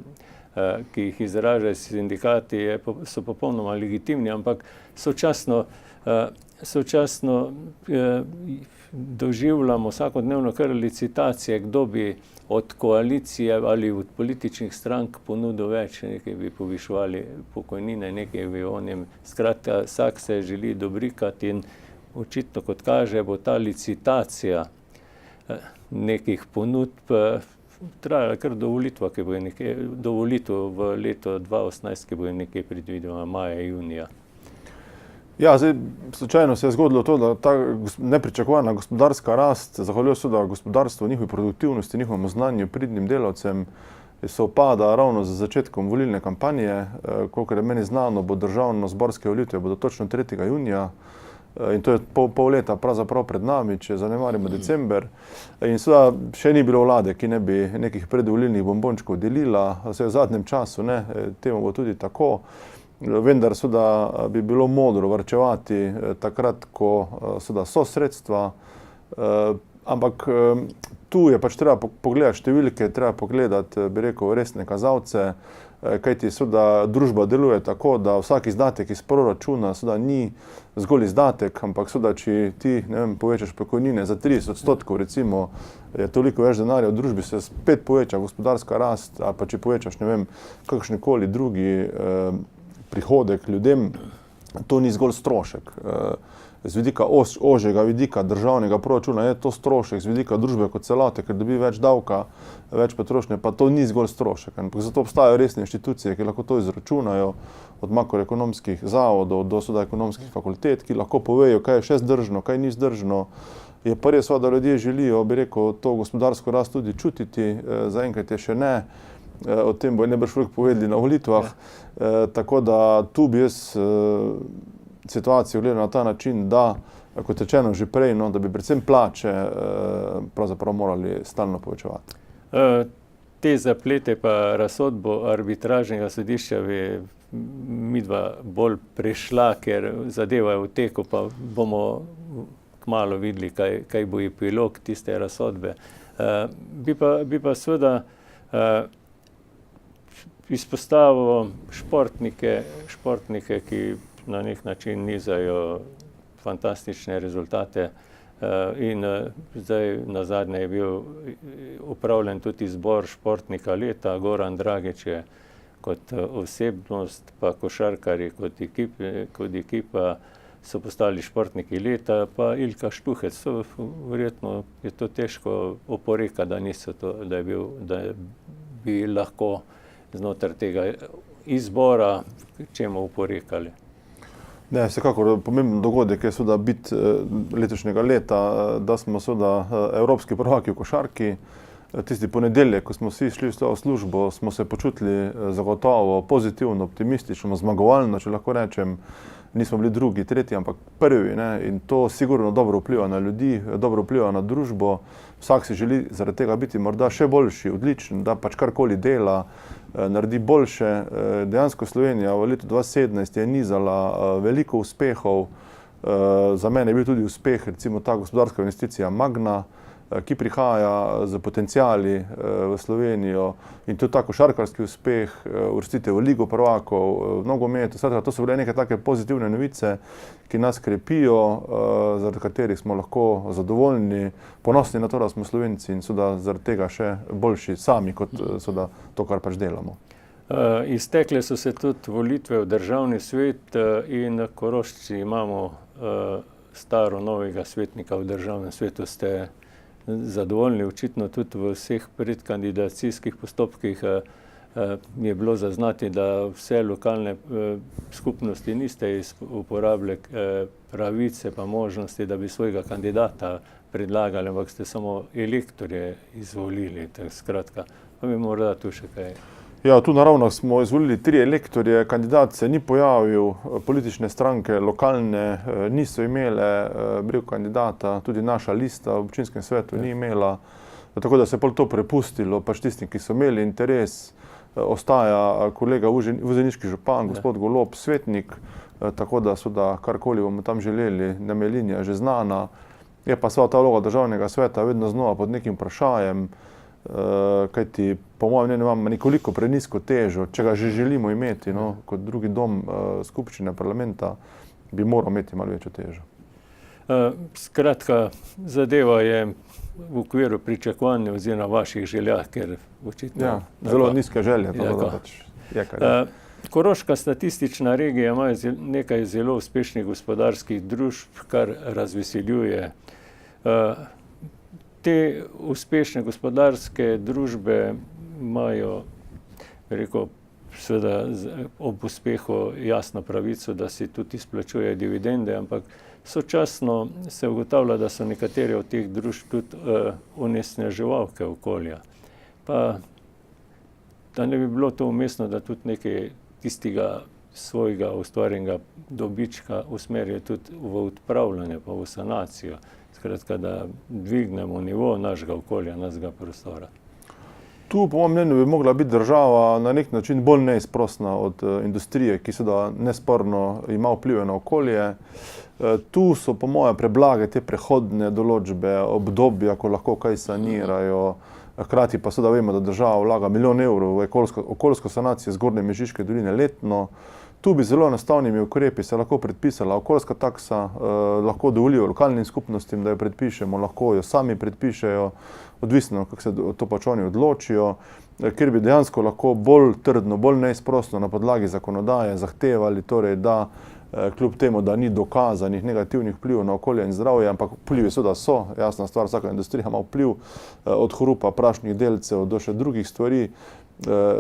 ki jih izražajo sindikati, so popolnoma legitimni, ampak sočasno doživljamo vsakodnevno kar licitacije, kdo bi od koalicije ali od političnih strank ponudil več, nekaj bi poviševali pokojnine, nekaj bi onim. Skratka, vsak se želi dobrikati in očitno, kot kaže, bo ta licitacija nekih ponudb trajala kar do volitev v letu 2018, ki bo nekaj predvideno maja, junija. Ja, zdaj, slučajno se je zgodilo to, da ta nepričakovana gospodarska rast, zahvaljujoč seveda gospodarstvu, njihovi produktivnosti, njihovemu znanju, pridnim delavcem, se upada ravno z začetkom volilne kampanje. Kolikor je meni znano, bo državno-zborske volitve bodo točno 3. junija in to je pol leta pravzaprav pred nami, če zanemarimo december. In seveda še ni bilo vlade, ki ne bi nekih predvolilnih bombončkov delila, vse v zadnjem času, temu bo tudi tako. Vendar seveda bi bilo modro varčevati takrat, ko seveda so sredstva. Ampak tu je pač treba pogledati številke, treba pogledati, bi rekel, resne kazalce, kajti seveda družba deluje tako, da vsak izdatek iz proračuna seveda ni zgolj izdatek, ampak seveda, če ti, ne vem, povečaš pokojnine za 30%, recimo, je toliko več denarja v družbi, se spet poveča gospodarska rast, ali pa če povečaš, ne vem, kakšnikoli drugi prihodek ljudem, to ni zgolj strošek. Z vidika ožjega vidika državnega proračuna je to strošek, z vidika družbe kot celote, ker dobi več davka, več potrošnje, pa to ni zgolj strošek. Ampak zato obstajajo resne inštitucije, ki lahko to izračunajo, od makroekonomskih zavodov do ekonomskih fakultet, ki lahko povejo, kaj je še zdržno, kaj ni zdržno. Je pa res, da ljudje želijo, bi rekel, to gospodarsko rast tudi čutiti, zaenkrat je še ne. O tem bo najbrž povedali na volitvah. Tako da tu bi jaz situacijo gledal na ta način, da, kot rečeno že prej, no, da bi predvsem plače pravzaprav morali stalno povečevati. Te zaplete pa razsodbo arbitražnega sodišča bi midva bolj prešla, ker zadeva je v teku, pa bomo kmalu videli, kaj bo epilog tiste razsodbe. Bi pa seveda izpostavil športnike, ki na nek način nizajo fantastične rezultate in zdaj nazadnje je bil upravljen tudi izbor športnika leta. Goran Dragič je kot osebnost, pa košarkarji kot ekipa so postali športniki leta, pa Ilka Štuhec. Verjetno je to težko oporekati, da bi lahko znotraj tega izbora čemu oporekali. Ne, vsekakor pomemben dogodek je seveda bit letošnjega leta, da smo seveda evropski prvaki v košarki. Tisti ponedeljek, ko smo vsi šli v službo, smo se počutili zagotovo pozitivno, optimistično, zmagovalno, če lahko rečem. Nismo bili drugi, tretji, ampak prvi, ne? In to sigurno dobro vpliva na ljudi, dobro vpliva na družbo. Vsak si želi zaradi tega biti morda še boljši, odličen, da pač karkoli dela, naredi boljše. Dejansko Slovenija v letu 2017 je nizala veliko uspehov. Za mene je bil tudi uspeh, recimo ta gospodarska investicija Magna, ki prihaja z potenciali v Slovenijo, in tudi ta košarkarski uspeh, uvrstitev v Ligo prvakov, v nogometu. To so bile neke take pozitivne novice, ki nas krepijo, zaradi katerih smo lahko zadovoljni, ponosni na to, da smo Slovenci, in seveda zaradi tega še boljši sami, kot seveda to, kar pač delamo. Iztekle so se tudi volitve v državni svet in Korošci imamo staro novega svetnika v državnem svetu. Ste zadovoljni, očitno tudi v vseh predkandidacijskih postopkih je bilo zaznati, da vse lokalne skupnosti niste uporabili pravice pa možnosti, da bi svojega kandidata predlagali, ampak ste samo elektorje izvolili. Skratka, pa bi morda tu še kaj. Ja, tu naravno smo izvolili 3 elektorje, kandidat se ni pojavil, politične stranke lokalne niso imele kandidata, tudi naša lista v občinskem svetu ni imela, tako da se je pol to prepustilo, pač tistim, ki so imeli interes. Ostaja kolega vuzeniški župan, gospod Golob, svetnik, tako da seveda karkoli bomo tam želeli, nam je linija že znana. Je pa seveda ta vloga državnega sveta vedno znova pod nekim vprašajem, kajti po mojem mnenju imamo nekoliko prenizko težo, če ga že želimo imeti, no, kot drugi dom skupščine parlamenta, bi moral imeti malo večjo težo. Skratka, zadeva je v okviru pričakovanja oziroma vaših želja, ker očitno... Ja, zelo nizke želje. Koroška statistična regija ima nekaj zelo uspešnih gospodarskih družb, kar razveseljuje. Te uspešne gospodarske družbe imajo, rekel, seveda ob uspehu jasno pravico, da si tudi izplačujejo dividende, ampak sočasno se ugotavlja, da so nekatere od teh družb tudi onesnaževalke okolja. Pa da ne bi bilo to umestno, da tudi nekaj tistega svojega ustvarjenega dobička usmerijo tudi v odpravljanje pa v sanacijo. Skratka, da dvignemo nivo našega okolja, našega prostora. Tu, po mojem mnenju, bi mogla biti država na nek način bolj neizprosna od industrije, ki seveda nesporno ima vplive na okolje. Tu so, po moje, preblage te prehodne določbe, obdobja, ko lahko kaj sanirajo. Hkrati pa seveda vemo, da država vlaga milijon evrov v okoljsko sanacijo Zgornje Mežiške doline letno. Tu bi zelo enostavnimi ukrepi se lahko predpisala okoljska taksa, lahko dovolijo lokalnim skupnostim, da jo predpišemo, lahko jo sami predpišejo, odvisno, kako se to pač oni odločijo, ker bi dejansko lahko bolj trdno, bolj neizprosno na podlagi zakonodaje zahtevali, torej, da kljub temu, da ni dokazanih negativnih vplivov na okolje in zdravje, ampak vplivi seveda so, jasna stvar, vsaka industrija ima vpliv od hrupa prašnih delcev do še drugih stvari,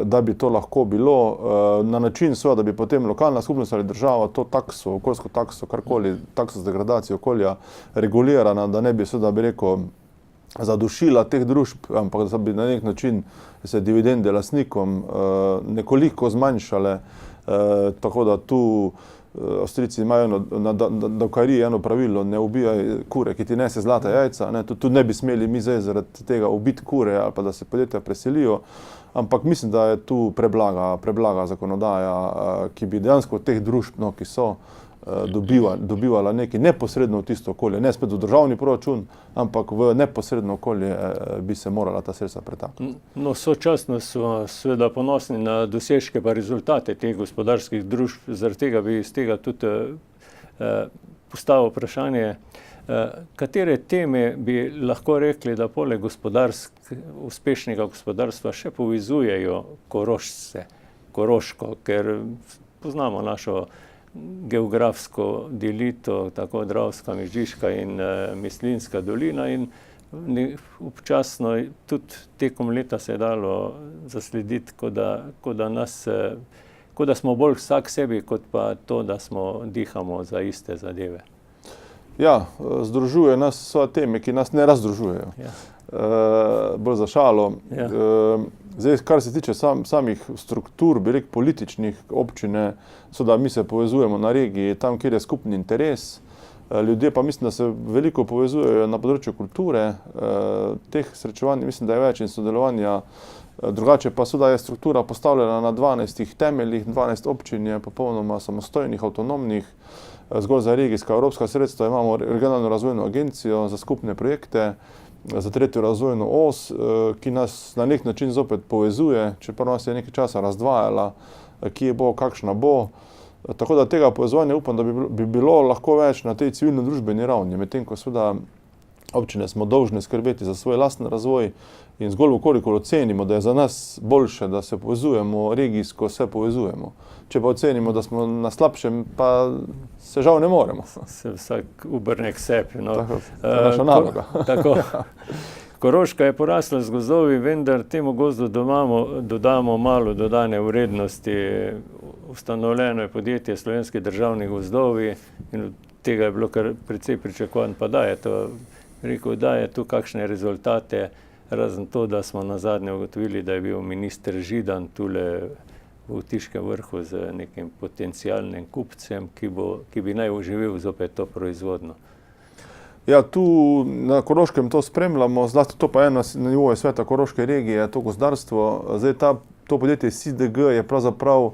da bi to lahko bilo na način, da bi potem lokalna skupnost ali država to takso, okoljsko takso, karkoli, takso z degradacijo okolja regulirana, da ne bi seveda, bi rekel, zadušila teh družb, ampak da bi na nek način se dividende lastnikom nekoliko zmanjšale, tako da tu Avstrijci imajo na davkariji eno pravilo, ne ubijaj kure, ki ti nese zlata jajca, ne, tudi ne bi smeli mi zdaj zaradi tega ubiti kure ali pa da se podjetja preselijo, ampak mislim, da je tu preblaga zakonodaja, ki bi dejansko od teh družb, no, ki so dobivala nekaj neposredno v tisto okolje, ne spet v državni proračun, ampak v neposredno okolje bi se morala ta sredstva pretakniti. No, sočasno so seveda ponosni na dosežke pa rezultate teh gospodarskih družb, zaradi tega bi iz tega tudi postavil vprašanje, katere teme bi lahko rekli, da poleg uspešnega gospodarstva še povezujejo Koroško, ker poznamo našo geografsko delitev, tako Dravska, Mežiška in Mislinjska dolina in občasno tudi tekom leta se je dalo zaslediti, kot da smo bolj vsak sebi, kot pa to, da smo dihamo za iste zadeve. Ja, združuje nas so teme, ki nas ne razdružujejo. Ja. Bolj za šalo. Ja. Zdaj, kar se tiče samih struktur, bi rekel političnih občine, da mi se povezujemo na regiji, tam, kjer je skupni interes. Ljudje pa mislim, da se veliko povezujejo na področju kulture. Teh srečevanj mislim, da je več in sodelovanja. Drugače pa je struktura postavljena na 12 temeljih, 12 občin je popolnoma samostojnih, avtonomnih. Zgolj za regijska evropska sredstva imamo regionalno razvojno agencijo za skupne projekte, za tretjo razvojno os, ki nas na nek način zopet povezuje, čeprav nas je nekaj časa razdvajala, kje bo, kakšna bo. Tako da tega povezovanja upam, da bi bilo lahko več na tej civilno-družbeni ravni, medtem ko seveda občine smo dolžne skrbeti za svoj lastni razvoj in zgolj kolikor ocenimo, da je za nas boljše, da se povezujemo, regijsko se povezujemo. Če pa ocenimo, da smo na slabšem, pa se žal ne moremo. Se vsak obrne k sebi. No. Tako, to je naša naloga. Tako. Koroška je porasla z gozdovi, vendar temu gozdu dodamo malo dodane vrednosti. Ustanovljeno je podjetje Slovenski državni gozdovi in od tega je bilo kar precej pričakovan, pa da je tu kakšne rezultate, razen to, da smo nazadnje ugotovili, da je bil minister Židan tule v Tiškem vrhu z nekim potencialnim kupcem, ki bi naj oživel zopet to proizvodno. Ja, tu na Koroškem to spremljamo, zlasti to pa je na nivoju sveta Koroške regije, to gozdarstvo. Zdaj to podjetje SiDG je pravzaprav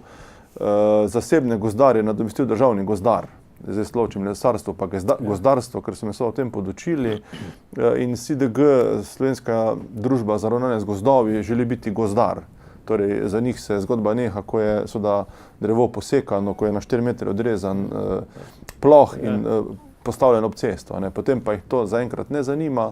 zasebne gozdarje nadomestil državni gozdar. Zdaj sločim lesarstvo pa gozdarstvo, ker so me o tem podučili. In SiDG, Slovenska družba za ravnanje z gozdovi, želi biti gozdar. Torej, za njih se zgodba neha, ko je drevo posekano, ko je na 4 metre odrezan ploh in postavljen ob cesto. Potem pa jih to zaenkrat ne zanima.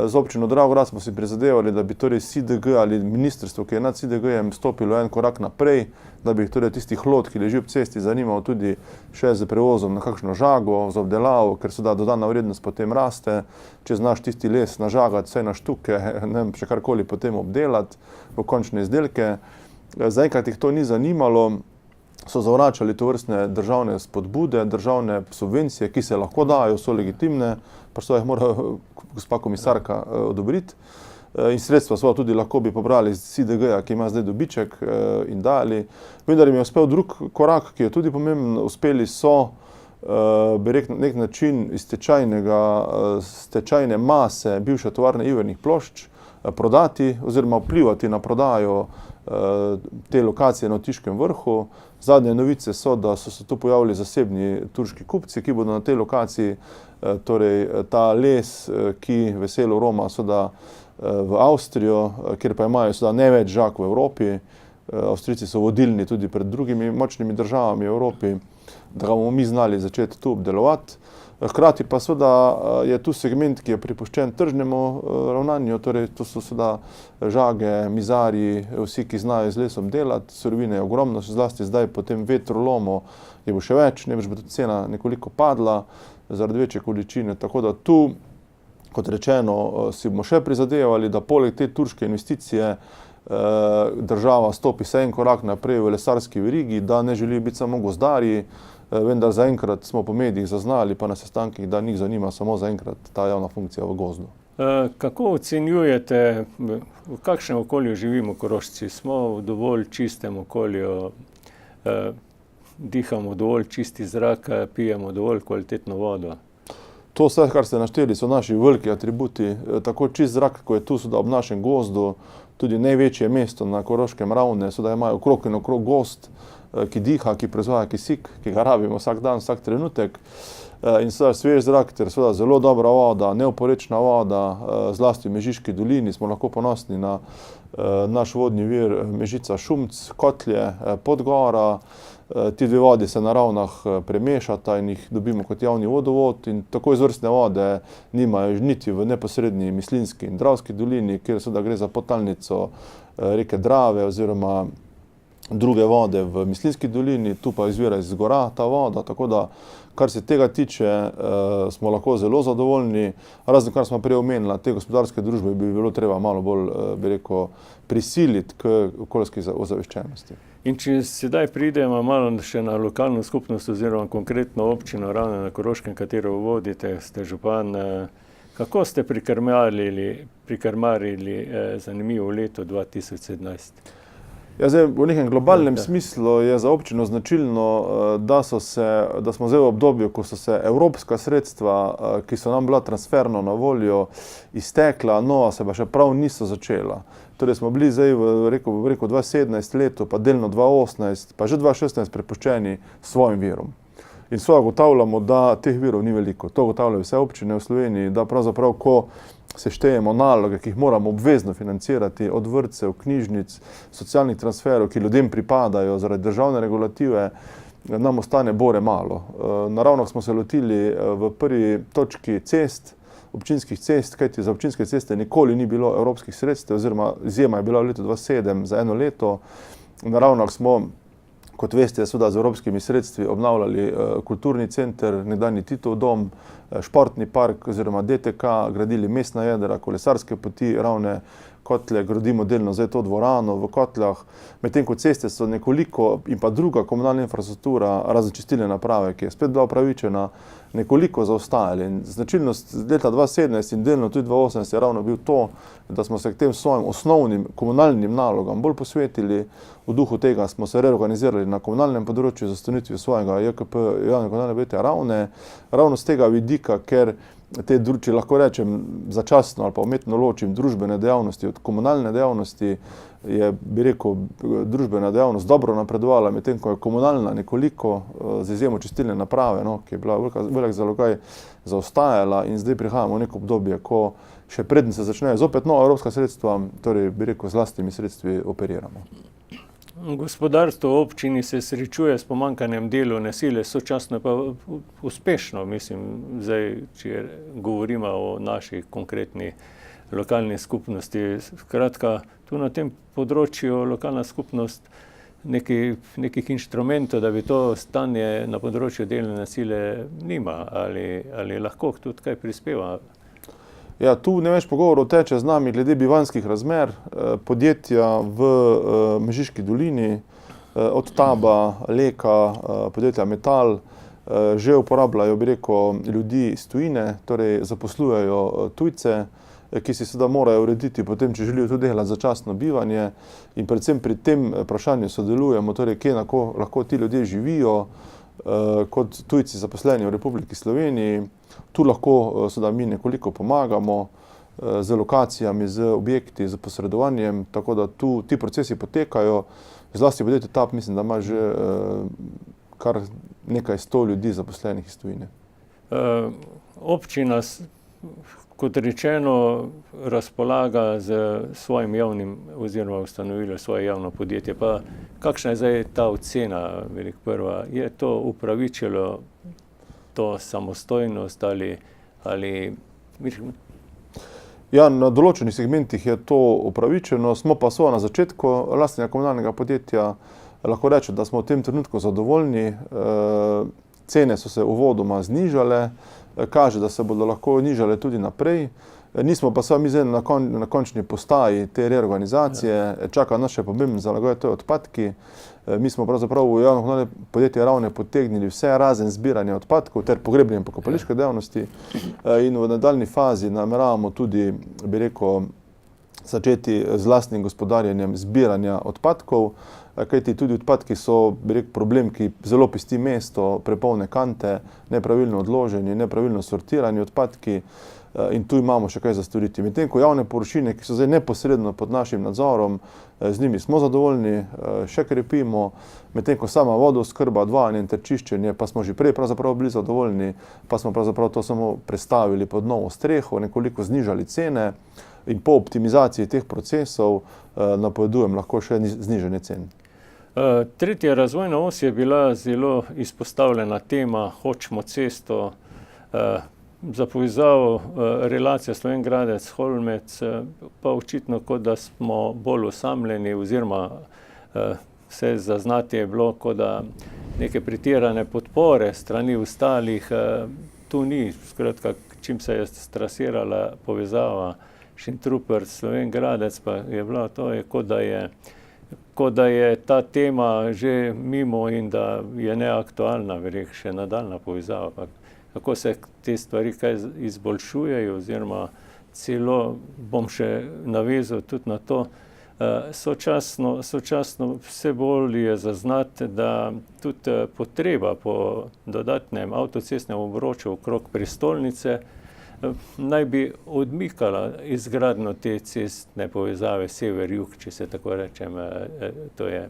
Z občino Dravograd smo si prizadevali, da bi torej SiDG ali ministrstvo, ki je nad SiDG-jem, stopilo en korak naprej, da bi jih torej tisti hlod, ki leži ob cesti, zanimal tudi še z prevozom na kakšno žago, za obdelavo, ker se da dodana vrednost potem raste, če znaš tisti les nažagati, vse na štuke, ne vem, še karkoli potem obdelati v končne izdelke. Zaenkrat jih to ni zanimalo, so zavračali tovrstne državne spodbude, državne subvencije, ki se lahko dajo, so legitimne, pa so jih mora gospa komisarka odobriti. In sredstva so tudi lahko bi pobrali iz SiDG-ja, ki ima zdaj dobiček in dali. Vendar jim je uspel drug korak, ki je tudi pomemben. Uspeli so, bi rekel, na nek način iz stečajne mase bivše tovarne ivernih plošč prodati oziroma vplivati na prodajo te lokacije na Otiškem vrhu. Zadnje novice so, da so se tu pojavili zasebni turški kupci, ki bodo na tej lokaciji, torej ta les, ki veselo roma v Avstrijo, kjer pa imajo največ žag v Evropi. Avstrijci so vodilni tudi pred drugimi močnimi državami v Evropi, da ga bomo mi znali začeti tu obdelovati. Hkrati pa je tu segment, ki je pripuščen tržnemu ravnanju, torej to so žage, mizarji, vsi, ki znajo z lesom delati, surovine je ogromno, zlasti zdaj po tem vetrolomu je bo še več, najbrž bo tudi cena nekoliko padla zaradi večje količine, tako da tu, kot rečeno, si bomo še prizadevali, da poleg te turške investicije država stopi se en korak naprej v lesarski verigi, da ne želijo biti samo gozdarji, vendar zaenkrat smo po medijih zaznali, pa na sestankih, da njih zanima samo zaenkrat ta javna funkcija v gozdu. Kako ocenjujete, v kakšnem okolju živimo Korošci? Smo v dovolj čistem okolju, dihamo dovolj čisti zrak, pijemo dovolj kvalitetno vodo? To vse, kar ste našteli, so naši veliki atributi. Tako čist zrak, ko je tu ob našem gozdu, tudi največje mesto na Koroškem Ravne, imajo okrog in okrog gozd, ki diha, ki proizvaja kisik, ki ga rabimo vsak dan, vsak trenutek. In svež zrak, ter zelo dobra voda, neoporečna voda, zlasti v Mežiški dolini, smo lahko ponosni na naš vodni vir Mežica Šumc, Kotlje, Podgora. Ti dve vodi se na Ravnah premešata in jih dobimo kot javni vodovod in tako izvrstne vode nimajo niti v neposredni Mislinjski in Dravski dolini, kjer gre za podtalnico reke Drave oziroma druge vode v Mislinjski dolini, tu pa izvira iz gora ta voda, tako da kar se tega tiče, smo lahko zelo zadovoljni. Razen kar smo prej omenili, te gospodarske družbe bi bilo treba malo bolj, prisiliti k okoljski ozaveščenosti. In če sedaj pridemo malo še na lokalno skupnost oziroma konkretno občino Ravne na Koroškem, katero vodite, ste župan, kako ste prikrmarili zanimivo leto 2017? V nekem globalnem smislu je za občino značilno, da smo zdaj v obdobju, ko so se evropska sredstva, ki so nam bila transferno na voljo, iztekla, nova se pa še prav niso začela. Torej smo bili zdaj v 2017 letu, pa delno 2018, pa že 2016 prepuščeni svojim virom. In ugotavljamo, da teh virov ni veliko. To ugotavljajo vse občine v Sloveniji, da pravzaprav, ko seštejemo naloge, ki jih moramo obvezno financirati, od vrtcev, knjižnic, socialnih transferov, ki ljudem pripadajo zaradi državne regulative, nam ostane bore malo. Na Ravnah smo se lotili v prvi točki občinskih cest, kajti za občinske ceste nikoli ni bilo evropskih sredstev, oziroma izjema je bila v letu 2007 za eno leto. Na Ravnah smo, kot veste, z evropskimi sredstvi obnavljali kulturni center, nekdanji Titov dom, športni park oziroma DTK, gradili mestna jedra, kolesarske poti, Ravne, Kotlje, gradimo delno zdaj to dvorano v Kotljah, medtem ko ceste so nekoliko in pa druga komunalna infrastruktura, razen čistilne naprave, ki je spet bila upravičena, nekoliko zaostajali. In značilnost leta 2017 in delno tudi 2018 je ravno bil to, da smo se k tem svojim osnovnim komunalnim nalogam bolj posvetili. V duhu tega smo se reorganizirali na komunalnem področju z ustanovitvijo svojega JKP, javne komunalne podjetja Ravne, ravno z tega vidika, ker če lahko rečem začasno ali pa umetno ločim družbene dejavnosti od komunalne dejavnosti, je, bi rekel, družbena dejavnost dobro napredovala, medtem ko je komunalna nekoliko z izjemo čistilne naprave, ki je bila velik zalogaj, zaostajala in zdaj prihajamo v neko obdobje, ko še preden se začnejo zopet nova evropska sredstva, torej, bi rekel, z lastnimi sredstvi operiramo. Gospodarstvo v občini se srečuje s pomanjkanjem delovne sile, sočasno pa uspešno, mislim, zdaj, če govorimo o naši konkretni lokalni skupnosti. Skratka, tu na tem področju lokalna skupnost nekih inštrumentov, da bi to stanje na področju delovne sile nima, ali lahko tudi kaj prispeva. Ja, tu ne več pogovorov teče z nami glede bivanjskih razmer. Podjetja v Mežiški dolini, od Taba, Leka, podjetja Metal, že uporabljajo, bi rekel, ljudi iz tujine, torej zaposlujejo tujce, ki si seveda morajo urediti potem, če želijo tudi delati začasno bivanje, in predvsem pri tem vprašanju sodelujemo, torej kje lahko ti ljudje živijo kot tujci zaposleni v Republiki Sloveniji. Tu lahko seveda mi nekoliko pomagamo. z lokacijami, z objekti, z posredovanjem, tako da tu ti procesi potekajo. Zlasti podjetje TAP mislim, da ima že kar nekaj 100 ljudi zaposlenih iz tujine. Občina, kot rečeno, razpolaga z svojim javnim oziroma ustanovila svoje javno podjetje. Pa kakšna je zdaj ta ocena, prva? Je to upravičilo to samostojnost ali Ja, na določenih segmentih je to upravičeno, smo pa na začetku lastnega komunalnega podjetja. Lahko rečem, da smo v tem trenutku zadovoljni. Cene so se uvodoma znižale, kaže, da se bodo lahko nižale tudi naprej. Nismo pa mi zdaj na končni postaji te reorganizacije, čaka nas še pomemben zalogaj, to je odpadki. Mi smo pravzaprav v javno komunalno podjetje Ravne potegnili vse razen zbiranja odpadkov ter pogrebne in pokopališke dejavnosti in v nadaljni fazi nameravamo tudi, bi rekel, začeti z lastnim gospodarjenjem zbiranja odpadkov, kajti tudi odpadki so, bi rekel, problem, ki zelo pesti mesto, prepolne kante, nepravilno odloženi, nepravilno sortirani odpadki in tu imamo še kaj za storiti. Medtem ko javne površine, ki so zdaj neposredno pod našim nadzorom, z njimi smo zadovoljni, še krepimo, medtem ko sama vodooskrba, odvajanje in ter čiščenje, pa smo že prej pravzaprav bili zadovoljni, pa smo pravzaprav to samo prestavili pod novo streho, nekoliko znižali cene in po optimizaciji teh procesov napovedujem lahko še znižanje cen. Tretja razvojna os je bila zelo izpostavljena tema Hočemo cesto, za povezavo relacija Slovenj Gradec-Holmec, pa očitno, kot da smo bolj osamljeni oziroma vse zaznati je bilo, kot da neke pretirane podpore strani ostalih tu ni. Skratka, čim se je strasirala povezava Šentrupert-Slovenj Gradec, pa je bilo to, kot da je ta tema že mimo in da je neaktualna, verjetno še nadaljna povezava. Kako se te stvari kaj izboljšujejo oziroma celo bom še navezal tudi na to. Sočasno vse bolj je zaznati, da tudi potreba po dodatnem avtocestnem obroču okrog prestolnice naj bi odmikala izgradnjo te cestne povezave sever-jug, če se tako rečem, to je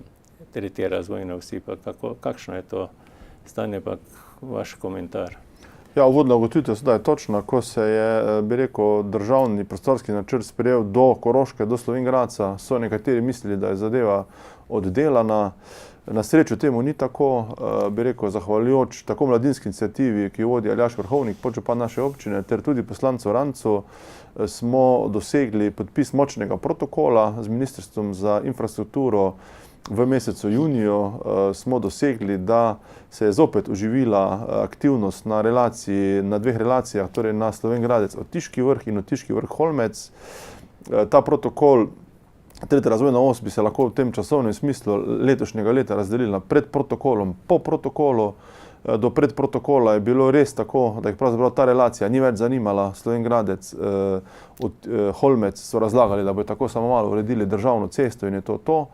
tretja razvojna osi. Kakšno je to stanje, pa vaš komentar? Ja, uvodna ugotovitev sedaj je točna, ko se je, bi rekel, državni prostorski načrt sprejel do Koroške, do Slovenj Gradca, so nekateri mislili, da je zadeva oddelana. Na srečo temu ni tako, bi rekel, zahvaljujoč tako mladinski iniciativi, ki jo vodi Aljaž Vrhovnik, podžupan naše občine, ter tudi poslancu Rancu, smo dosegli podpis močnega protokola z Ministrstvom za infrastrukturo. V mesecu juniju smo dosegli, da se je zopet oživila aktivnost na dveh relacijah, torej na Slovenj Gradec Otiški Vrh in Otiški Vrh Holmec. Ta protokol, tretja razvojna os, bi se lahko v tem časovnem smislu letošnjega leta razdelila pred protokolom, po protokolu. Do predprotokola je bilo res tako, da jih pravzaprav ta relacija ni več zanimala. Slovenj Gradec, Holmec so razlagali, da bo tako samo malo uredili državno cesto in je to.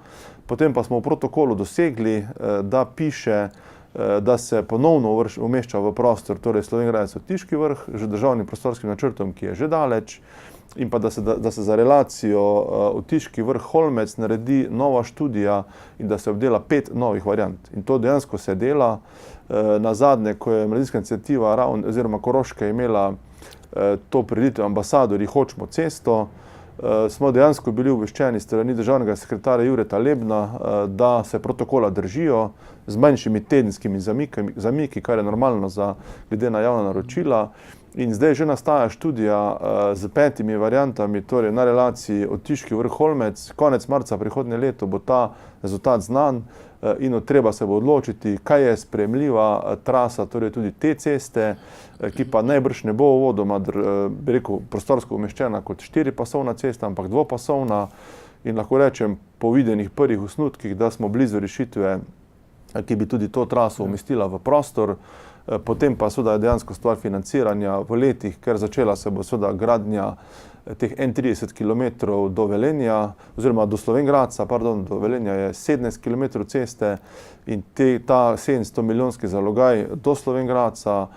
Potem pa smo v protokolu dosegli, da piše, da se ponovno umešča v prostor, torej Slovenj Gradec Otiški Vrh, že državnim prostorskim načrtom, ki je že daleč, in pa da se za relacijo Otiški Vrh Holmec naredi nova študija in da se obdela 5 novih variant. In to dejansko se dela. Nazadnje, ko je mladinska iniciativa oziroma Koroška imela to prireditev Ambasadorji Hočemo cesto, smo dejansko bili obveščeni strani državnega sekretarja Jureta Lebna, da se protokola držijo z manjšimi tedenskimi zamiki, kar je normalno glede na javna naročila. In zdaj že nastaja študija z 5 variantami, torej na relaciji Otiški Vrh Holmec. Konec marca prihodnje leto bo ta rezultat znan in treba se bo odločiti, kaj je sprejemljiva trasa, torej tudi te ceste, ki pa najbrž ne bo uvodoma, bi rekel, prostorsko umeščena kot 4-pasovna cesta, ampak 2-pasovna. In lahko rečem, po videnih prvih osnutkih, da smo blizu rešitve, ki bi tudi to traso umestila v prostor. Potem pa seveda je dejansko stvar financiranja v letih, ker začela se bo seveda gradnja teh 31 km do Velenja, oziroma do Slovenj Gradca, do Velenja je 17 km ceste in ta 700 milijonski zalogaj do Slovenj Gradca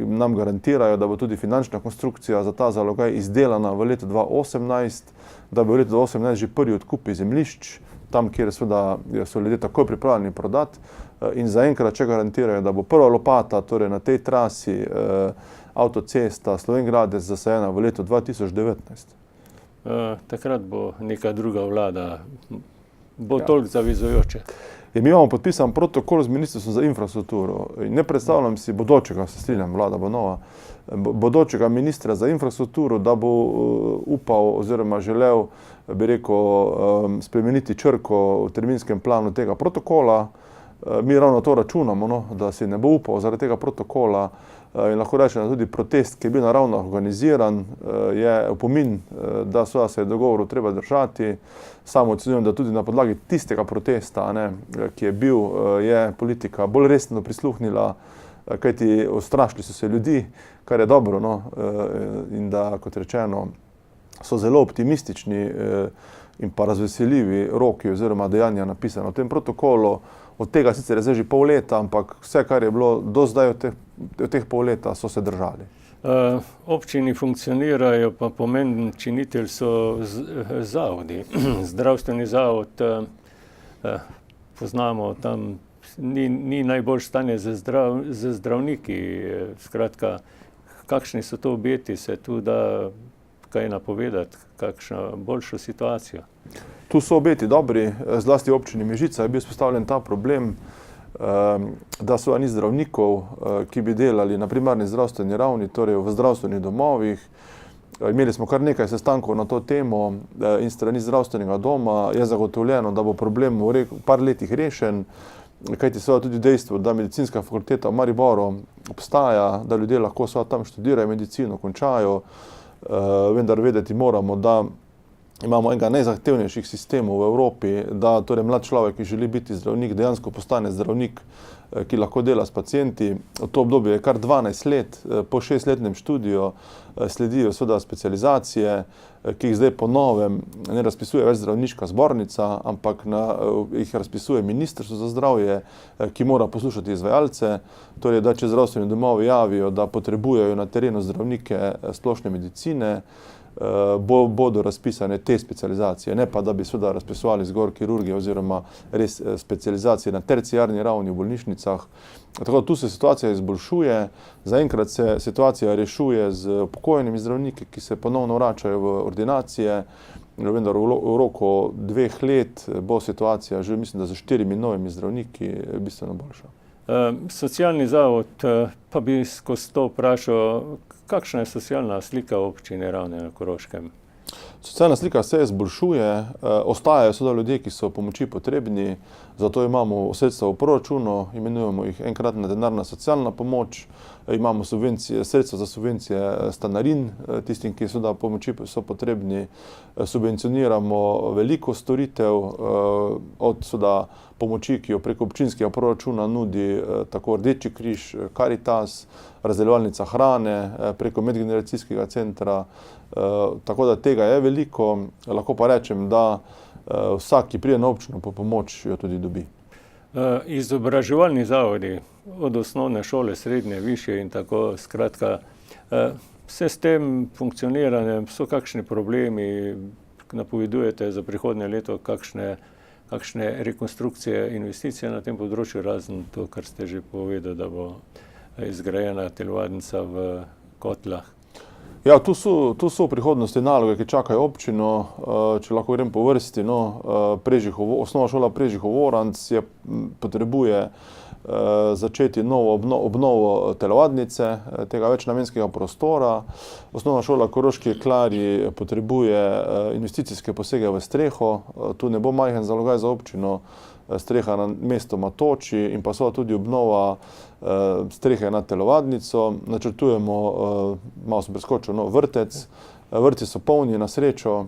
nam garantirajo, da bo tudi finančna konstrukcija za ta zalogaj izdelana v letu 2018, da bo v letu 2018 že prvi odkupi zemljišč, tam, kjer seveda so ljudje takoj pripravljeni prodati, in zaenkrat, če garantirajo, da bo prva lopata, torej na tej trasi avtocesta Slovenj-Gradec zasajena v letu 2019. Takrat bo neka druga vlada, bo toliko zavezujoče. Mi imamo podpisan protokol z Ministrstvom za infrastrukturo in ne predstavljam si bodočega, se strinjam, vlada bo nova, bodočega ministra za infrastrukturo, da bo upal oziroma želel, bi rekel, spremeniti črko v terminskem planu tega protokola. Mi ravno to računamo, no, da si ne bo upal zaradi tega protokola, in lahko rečem, da tudi protest, ki je bil naravno organiziran, je opomin, da se je dogovorov treba držati. Samo ocenjujem, da tudi na podlagi tistega protesta, ki je bil, je politika bolj resno prisluhnila, kajti ustrašili so se ljudi, kar je dobro, no, in da, kot rečeno, so zelo optimistični in pa razveseljivi roki oziroma dejanja napisane v tem protokolu. Od tega sicer je zdaj že pol leta, ampak vse, kar je bilo do zdaj od teh pol leta, so se držali. Občini funkcionirajo, pa pomemben činitelj so zavodi. Zdravstveni zavod, poznamo, tam ni najbolj stanje z zdravniki. Skratka, kakšni so to obeti, se tu da kaj napovedati, kakšno boljšo situacijo? Tu so obeti dobri, zlasti v občini Mežica je bil vzpostavljen ta problem, da so ni zdravnikov, ki bi delali na primarni zdravstveni ravni, torej v zdravstvenih domovih. Imeli smo kar nekaj sestankov na to temo in strani zdravstvenega doma je zagotovljeno, da bo problem v par letih rešen, kajti seveda tudi dejstvo, da medicinska fakulteta v Mariboru obstaja, da ljudje lahko seveda tam študirajo medicino, končajo, vendar vedeti moramo, da imamo enega najzahtevnejših sistemov v Evropi, da torej mlad človek, ki želi biti zdravnik, dejansko postane zdravnik, ki lahko dela s pacienti. To obdobje je kar 12 let, po 6-letnem študiju sledijo seveda specializacije, ki jih zdaj po novem ne razpisuje več zdravniška zbornica, ampak jih razpisuje Ministrstvo za zdravje, ki mora poslušati izvajalce, torej da če zdravstveni domovi javijo, da potrebujejo na terenu zdravnike splošne medicine, bodo razpisane te specializacije, ne pa da bi seveda razpisovali zgolj kirurgije oziroma res specializacije na terciarni ravni v bolnišnicah. Tako da tu se situacija izboljšuje, zaenkrat se situacija rešuje z upokojenimi zdravniki, ki se ponovno vračajo v ordinacije, vendar v roku 2 let bo situacija že mislim, da z 4 novimi zdravniki bistveno boljša. Socialni zavod, pa bi skozi to vprašal, kakšna je socialna slika občine Ravne na Koroškem? Socialna slika se izboljšuje, ostajajo seveda ljudje, ki so pomoči potrebni, zato imamo sredstva v proračunu, imenujemo jih enkratna denarna socialna pomoč, imamo sredstva za subvencije stanarin, tistim, ki seveda pomoči so potrebni, subvencioniramo veliko storitev, od seveda pomoči, ki jo preko občinskega proračuna nudi tako Rdeči križ, Karitas, razdeljevalnica hrane, preko medgeneracijskega centra, tako da tega je veliko, lahko pa rečem, da vsak, ki pride na občino po pomoč, jo tudi dobi. Izobraževalni zavodi, od osnovne šole, srednje, višje in tako, skratka, vse s tem funkcioniranjem so kakšni problemi, napovedujete za prihodnje leto, kakšne rekonstrukcije, investicije na tem področju, razen to, kar ste že povedali, da bo izgrajena telovadnica v Kotlah? Ja, tu so v prihodnosti naloge, ki čakajo občino, če lahko grem po vrsti, osnovna šola Prežihov-Voranc potrebuje začeti obnovo telovadnice, tega večnamenskega prostora. Osnovna šola Koroški Klarji potrebuje investicijske posege v streho, tu ne bo majhen zalogaj za občino, streha mestoma toči in pa seveda tudi obnova strehe nad telovadnico. Načrtujemo, malo sem preskočil, vrtec. Vrtci so polni na srečo.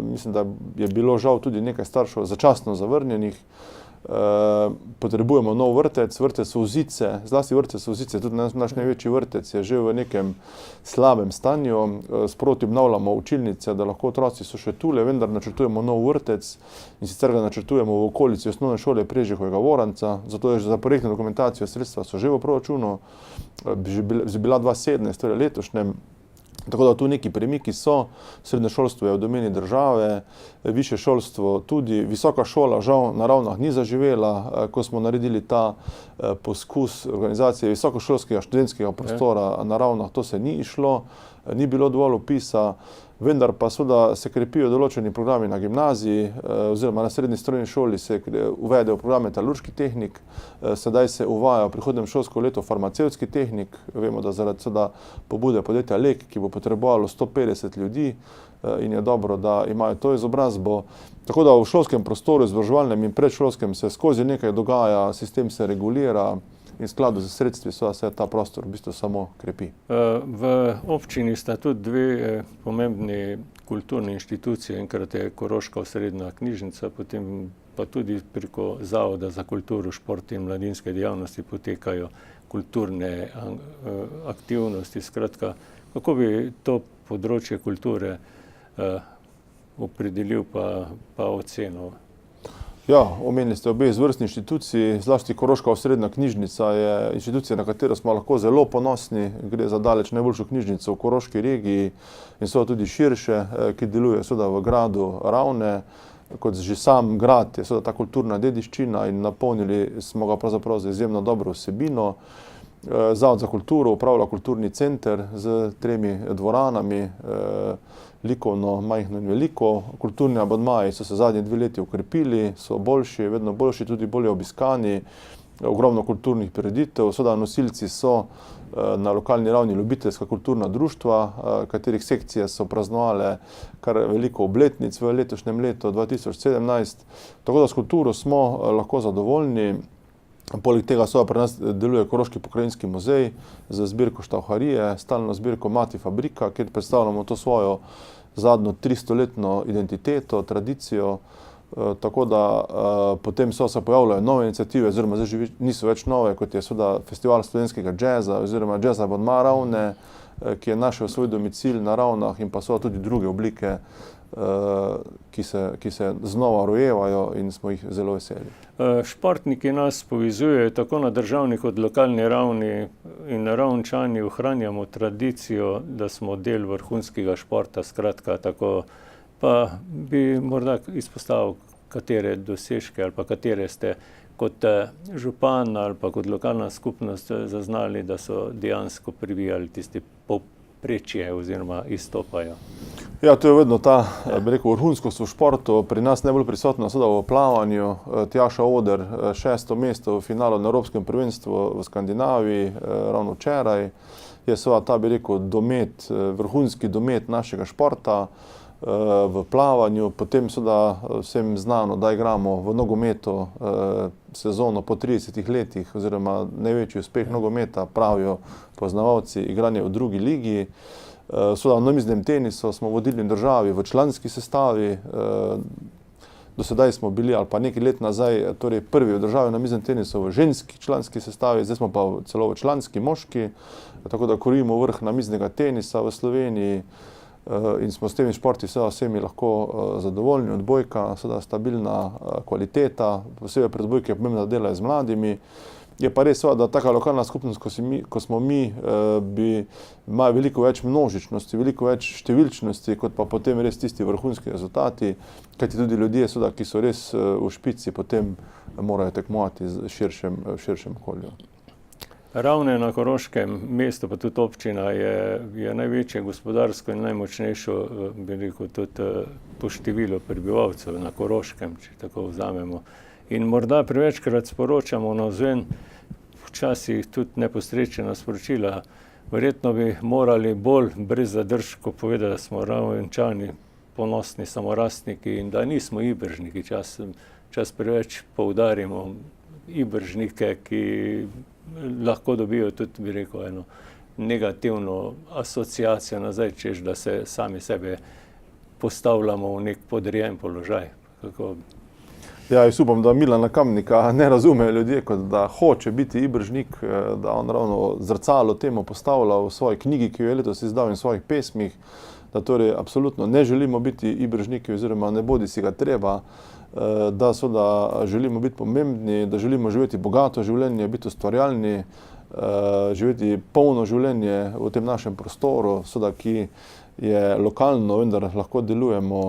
Mislim, da je bilo žal tudi nekaj staršev začasno zavrnjenih. potrebujemo nov vrtec, vrtec Solzice, zlasti vrtec Solzice, tudi naš največji vrtec je že v nekem slabem stanju, sproti obnavljamo učilnice, da lahko otroci so še tule, vendar načrtujemo nov vrtec in sicer ga načrtujemo v okolici osnovne šole Prežihojega Voranca, zato je za projektno dokumentacijo sredstva so že v proračunu, že bila 2017, torej letošnjem. Tako da tu neki premiki so, srednje šolstvo je v domeni države, višje šolstvo tudi, visoka šola žal na Ravnah ni zaživela, ko smo naredili ta poskus organizacije visokošolskega študentskega prostora na Ravnah, to se ni išlo, ni bilo dovolj vpisa, vendar pa seveda se krepijo določeni programi na gimnaziji oziroma na srednji strojni šoli se uvedejo programe metalurški tehnik, sedaj se uvaja v prihodnjem šolsko leto farmacevtski tehnik, vemo, da zaradi seveda pobude podjetja Lek, ki bo potrebovalo 150 ljudi in je dobro, da imajo to izobrazbo. Tako da v šolskem prostoru, izobraževalnem in predšolskem se skozi nekaj dogaja, sistem se regulira, in skladu z sredstvi se ta prostor v bistvu samo krepi. V občini sta tudi dve pomembni kulturni inštitucije, enkrat je Koroška osrednja knjižnica, potem pa tudi preko Zavoda za kulturo, šport in mladinske dejavnosti potekajo kulturne aktivnosti. Skratka, kako bi to področje kulture opredelil pa ocenil? Ja, omenili ste obe izvrstni inštituciji, zlasti Koroška osrednja knjižnica je inštitucija, na katero smo lahko zelo ponosni, gre za daleč najboljšo knjižnico v Koroški regiji in so tudi širše, ki deluje seveda v gradu Ravne, kot že sam grad je seveda ta kulturna dediščina in napolnili smo ga pravzaprav z izjemno dobro vsebino. Zavod za kulturo upravlja kulturni center z 3 dvoranami, likovno, majhno in veliko. Kulturni abonmaji so se zadnji 2 leti ukrepili, so boljši, vedno boljši, tudi bolje obiskani, ogromno kulturnih prireditev, seveda nosilci so na lokalni ravni ljubiteljska kulturna društva, katerih sekcije so praznovale kar veliko obletnic v letošnjem letu 2017. Tako da s kulturo smo lahko zadovoljni. Poleg tega seveda pri nas deluje Koroški pokrajinski muzej z zbirko štauharije, stalno zbirko Mati Fabrika, kjer predstavljamo to svojo zadnjo 300-letno identiteto, tradicijo, tako da potem so se pojavljajo nove iniciative, oziroma zdaj niso več nove, kot je seveda Festival slovenskega džeza oziroma Jazz Abonma Ravne, ki je našel svoj domicil na Ravnah, in pa so tudi druge oblike, ki se znova rojevajo in smo jih zelo veseli. Športniki nas povezujejo tako na državni kot lokalni ravni in Ravnčani ohranjamo tradicijo, da smo del vrhunskega športa, skratka tako. Pa bi morda izpostavil, katere dosežke ali pa katere ste kot župan ali pa kot lokalna skupnost zaznali, da so dejansko privijali tisti povprečje oziroma izstopajo. Ja, to je vedno ta, bi rekel, vrhunskost v športu, pri nas najbolj prisotna seveda v plavanju. Tjaša Oder, 6. mesto v finalu na Evropskem prvenstvu v Skandinaviji, ravno včeraj, je seveda ta, bi rekel, domet, vrhunski domet našega športa v plavanju. Potem seveda vsem znano, da igramo v nogometu sezono po 30 letih oziroma največji uspeh nogometa, pravijo poznavalci, igranje v drugi ligi. Seveda v namiznem tenisu smo vodilni državi v članski sestavi, do sedaj smo bili ali pa nekaj let nazaj torej prvi v državi v namiznem tenisu v ženski članski sestavi, zdaj smo pa celo v članski moški, tako da korimo vrh namiznega tenisa v Sloveniji in smo s temi športi seveda vsemi lahko zadovoljni. Odbojka, seveda stabilna kvaliteta, posebej pri odbojki je pomembno, da delajo z mladimi. Je pa res, da taka lokalna skupnost, ko smo mi, ima veliko več množičnosti, veliko več številčnosti, kot pa potem res tisti vrhunski rezultati, kajti tudi ljudje, ki so res v špici, potem morajo tekmovati v širšem okolju. Ravne na Koroškem mesto, pa tudi občina, je največje gospodarsko in najmočnejšo, bi rekel, tudi po številu prebivalcev na Koroškem, če tako vzamemo. In morda prevečkrat sporočamo navzven, včasih tudi neposrečena sporočila. Verjetno bi morali bolj brez zadržkov povedati, da smo Ravnčani ponosni samorastniki in da nismo Ibržniki. Čas preveč poudarimo Ibržnike, ki lahko dobijo tudi, bi rekel, eno negativno asociacijo nazaj, češ da se sami sebe postavljamo v nek podrejen položaj. Kako? Ja, jaz upam, da Milana Kamnika ne razumejo ljudje, kot da hoče biti Ibržnik, da on ravno zrcalo temu postavlja v svoji knjigi, ki jo je letos izdal, in v svojih pesmih, da torej absolutno ne želimo biti Ibržniki oziroma ne bodi si ga treba, da želimo biti pomembni, da želimo živeti bogato življenje, biti ustvarjalni, živeti polno življenje v tem našem prostoru, ki je lokalno, vendar lahko delujemo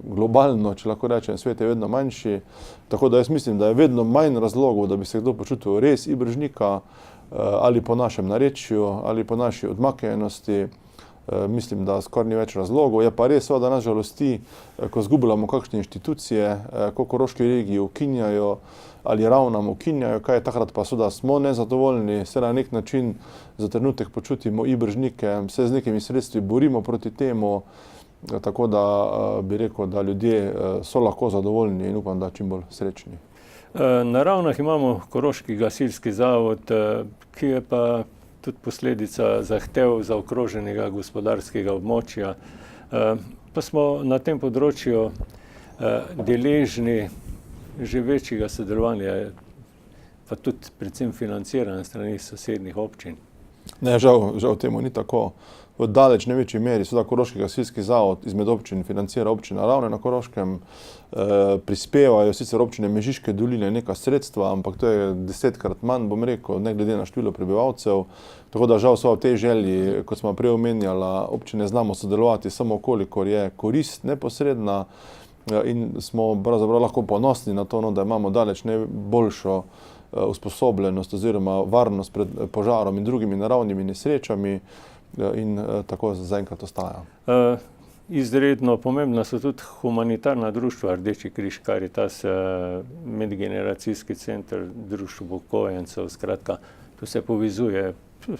globalno, če lahko rečem, svet je vedno manjši. Tako da jaz mislim, da je vedno manj razlogov, da bi se kdo počutil res Ibržnika, ali po našem narečju, ali po naši odmaknjenosti. Mislim, da skoraj ni več razlogov. Je pa res, da nas žalosti, ko zgubljamo kakšne inštitucije, ko Koroški regiji ukinjajo ali ravnam ukinjajo, kaj takrat pa smo nezadovoljni, se na nek način za trenutek počutimo Ibržnike, se z nekimi sredstvi borimo proti temu, tako da bi rekel, da ljudje so lahko zadovoljni in upam, da čim bolj srečni. Na Ravnah imamo Koroški gasilski zavod, ki je pa tudi posledica zahtev zaokroženega gospodarskega območja. Pa smo na tem področju deležni že večjega sodelovanja, pa tudi predvsem financiranja strani sosednjih občin. Ne, žal temu ni tako. V daleč največji meri Koroški gasilski zavod izmed občin financira občina Ravne na Koroškem, prispevajo sicer občine Mežiške doline neka sredstva, ampak to je 10-krat manj, bom rekel, ne glede na število prebivalcev. Tako da žal v tej želji, kot smo prej omenjala, občine znamo sodelovati samo kolikor je korist neposredna, in smo pravzaprav lahko ponosni na to, da imamo daleč najboljšo usposobljenost oziroma varnost pred požarom in drugimi naravnimi nesrečami, in tako zaenkrat ostaja. Izredno pomembna so tudi humanitarna društva, Rdeči križ, Karitas, medgeneracijski center, društvo upokojencev, skratka, to se povezuje.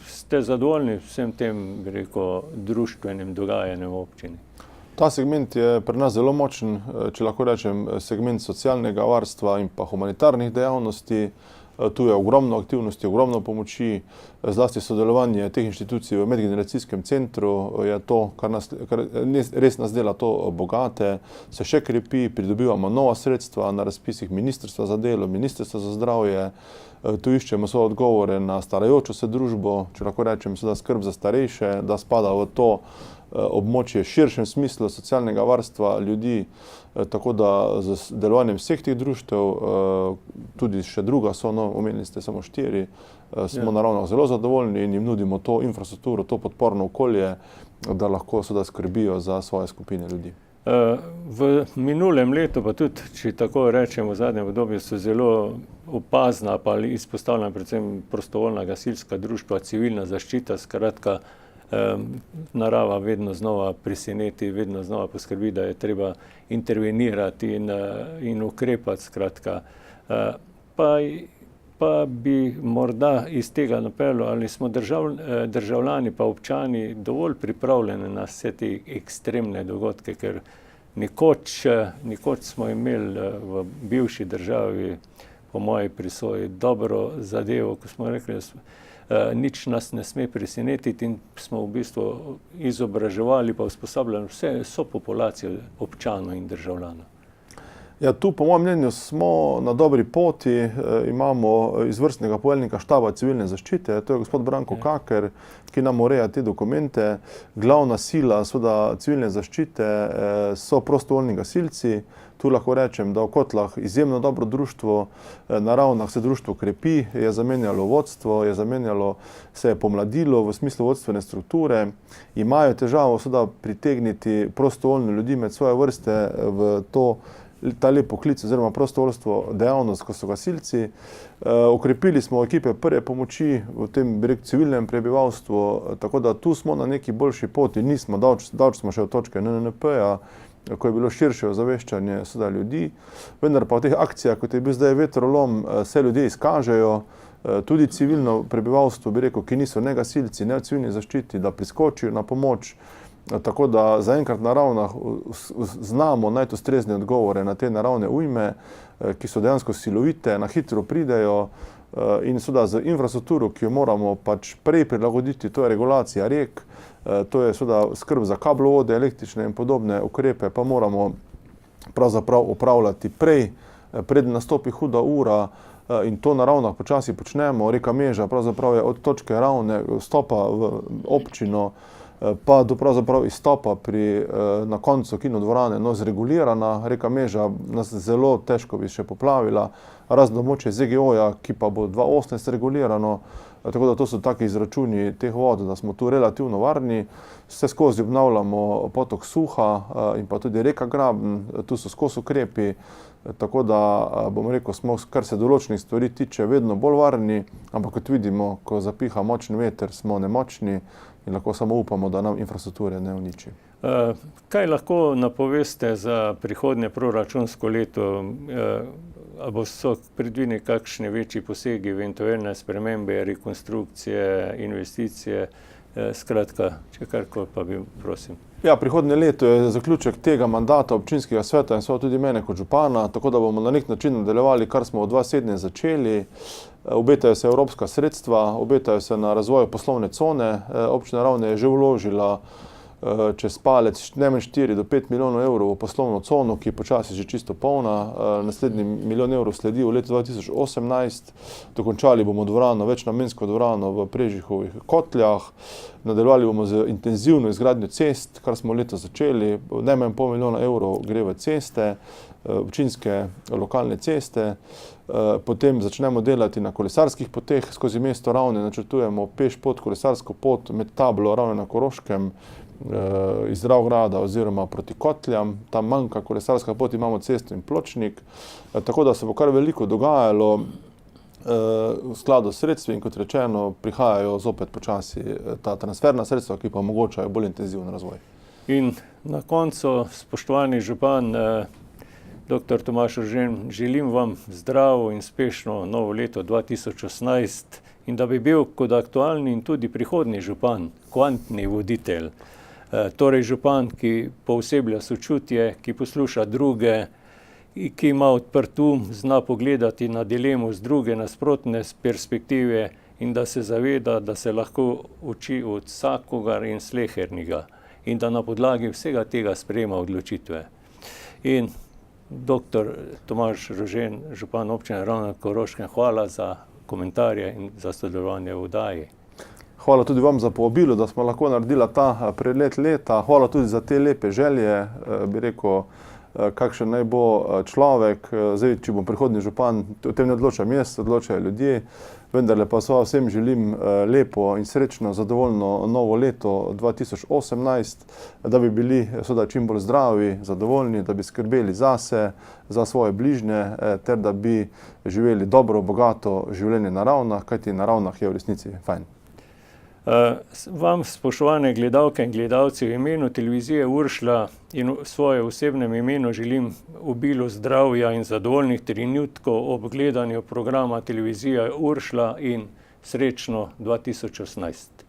Ste zadovoljni vsem tem, bi rekel, društvenim dogajanjem v občini? Ta segment je pri nas zelo močen, če lahko rečem, segment socialnega varstva in pa humanitarnih dejavnosti. Tu je ogromno aktivnosti, ogromno pomoči, zlasti sodelovanje teh inštitucij v medgeneracijskem centru je to, kar res nas dela to bogate, se še krepi, pridobivamo nova sredstva na razpisih Ministrstva za delo, Ministrstva za zdravje. Tu iščemo svoje odgovore na starajočo se družbo, če lahko rečem, skrb za starejše, da spada v to območje širšem smislu socialnega varstva ljudi, tako da z delovanjem vseh teh društev, tudi še druga so, omenili ste samo 4, smo na Ravnah zelo zadovoljni in jim nudimo to infrastrukturo, to podporno okolje, da lahko skrbijo za svoje skupine ljudi. V minulem letu, pa tudi, če tako rečem, v zadnjem obdobju so zelo opazna pa izpostavljena predvsem prostovoljna gasilska društva, civilna zaščita, skratka, narava vedno znova preseneti, vedno znova poskrbi, da je treba intervenirati in ukrepati, skratka. Pa bi morda iz tega napeljal, ali smo državljani pa občani dovolj pripravljeni na vse te ekstremne dogodke, ker nekoč smo imeli v bivši državi, po moji presoji, dobro zadevo, ko smo rekli, nič nas ne sme presenetiti, in smo v bistvu izobraževali pa usposabljali vso populacijo občanov in državljanov. Ja, tu po mojem mnenju smo na dobri poti, imamo izvrstnega poveljnika štaba civilne zaščite, to je gospod Branko Kaker, ki nam ureja te dokumente. Glavna sila civilne zaščite so prostovoljni gasilci. Tu lahko rečem, da v Kotlah izjemno dobro društvo, na Ravnah se društvo krepi, je zamenjalo vodstvo, se je pomladilo v smislu vodstvene strukture, imajo težavo pritegniti prostovoljne ljudi med svoje vrste v ta lep poklic oziroma prostovoljstvo dejavnost, ko so gasilci. Okrepili smo ekipe prve pomoči v tem civilnem prebivalstvu, tako da tu smo na neki boljši poti, nismo, daleč smo še od točke NNP-ja, ko je bilo širše ozaveščanje ljudi, vendar pa v teh akcijah, kot je bil zdaj vetrolom, se ljudje izkažejo, tudi civilno prebivalstvo, bi rekel, ki niso ne gasilci, ne v civilni zaščiti, da priskočijo na pomoč. Tako da zaenkrat na Ravnah znamo najti ustrezne odgovore na te naravne ujme, ki so dejansko silovite, na hitro pridejo, in z infrastrukturo, ki jo moramo prej prilagoditi, to je regulacija rek, to je skrb za kablovode, električne in podobne ukrepe, pa moramo pravzaprav upravljati prej, preden nastopi huda ura, in to na Ravnah počasi počnemo. Reka Meža pravzaprav je od točke Ravne vstopa v občino pa do pravzaprav izstopa na koncu kinodvorane zregulirana. Reka Meža nas zelo težko bi še poplavila, razen območje ZGO-ja, ki pa bo 2018 regulirano. Tako da to so taki izračuni teh vod, da smo tu relativno varni. Vse skozi obnavljamo potok Suha in pa tudi reka Graben, tu so skozi ukrepi. Tako da, bom rekel, smo, kar se določenih stvari tiče, vedno bolj varni, ampak kot vidimo, ko zapiha močen veter, smo nemočni in lahko samo upamo, da nam infrastrukture ne uniči. Kaj lahko napoveste za prihodnje proračunsko leto? Ali so predvideni kakšni večji posegi, eventualne spremembe, rekonstrukcije, investicije? Skratka, če karkoli pa bi, prosim. Ja, prihodnje leto je zaključek tega mandata občinskega sveta in seveda tudi mene kot župana, tako da bomo na nek način nadaljevali, kar smo v 2017 začeli. Obetajo se evropska sredstva, obetajo se na razvoju poslovne cone. Občina Ravne je že vložila čez palec najmanj 4 do 5 milijonov evrov v poslovno cono, ki je počasi že čisto polna. Naslednji milijon evrov sledi v letu 2018. Dokončali bomo dvorano, večnamensko dvorano v Prežihovih Kotljah. Nadaljevali bomo z intenzivno izgradnjo cest, kar smo letos začeli. Najmanj pol milijona evrov gre v ceste, občinske lokalne ceste. Potem začnemo delati na kolesarskih poteh skozi mesto Ravne. Načrtujemo pešpot, kolesarsko pot med Tablo, Ravne na Koroškem, iz Dravograda oziroma proti Kotljam. Tam manjka kolesarska pot, imamo cesto in pločnik. Tako da se bo kar veliko dogajalo v skladu s sredstvi in kot rečeno, prihajajo zopet počasi ta transferna sredstva, ki pa omogočajo bolj intenziven razvoj. In na koncu, spoštovani župan, dr. Tomaž Rožen, želim vam zdravo in uspešno novo leto 2018 in da bi bil kot aktualni in tudi prihodnji župan kvantni voditelj. Torej župan, ki pooseblja sočutje, ki posluša druge, ki ima odprt zna pogledati na dilemo z druge nasprotne perspektive in da se zaveda, da se lahko uči od vsakogar in slehernega in da na podlagi vsega tega sprejema odločitve. In dr. Tomaž Rožen, župan občine Ravne na Koroškem, hvala za komentarje in za sodelovanje v oddaji. Hvala tudi vam za povabilo, da smo lahko naredila ta pregled leta. Hvala tudi za te lepe želje, bi rekel, kakšen naj bo človek. Zdaj, če bom prihodnji župan, o tem ne odločam jaz, odločajo ljudje. Vendarle pa vsem želim lepo in srečno, zadovoljno novo leto 2018, da bi bili seveda čim bolj zdravi, zadovoljni, da bi skrbeli zase, za svoje bližnje, ter da bi živeli dobro, bogato življenje na Ravnah, kajti na Ravnah je v resnici fajn. Vam, spoštovane gledalke in gledalci, v imenu televizije Uršlja in v svojem osebnem imenu želim obilo zdravja in zadovoljnih trenutkov ob gledanju programa televizije Uršlja in srečno 2018.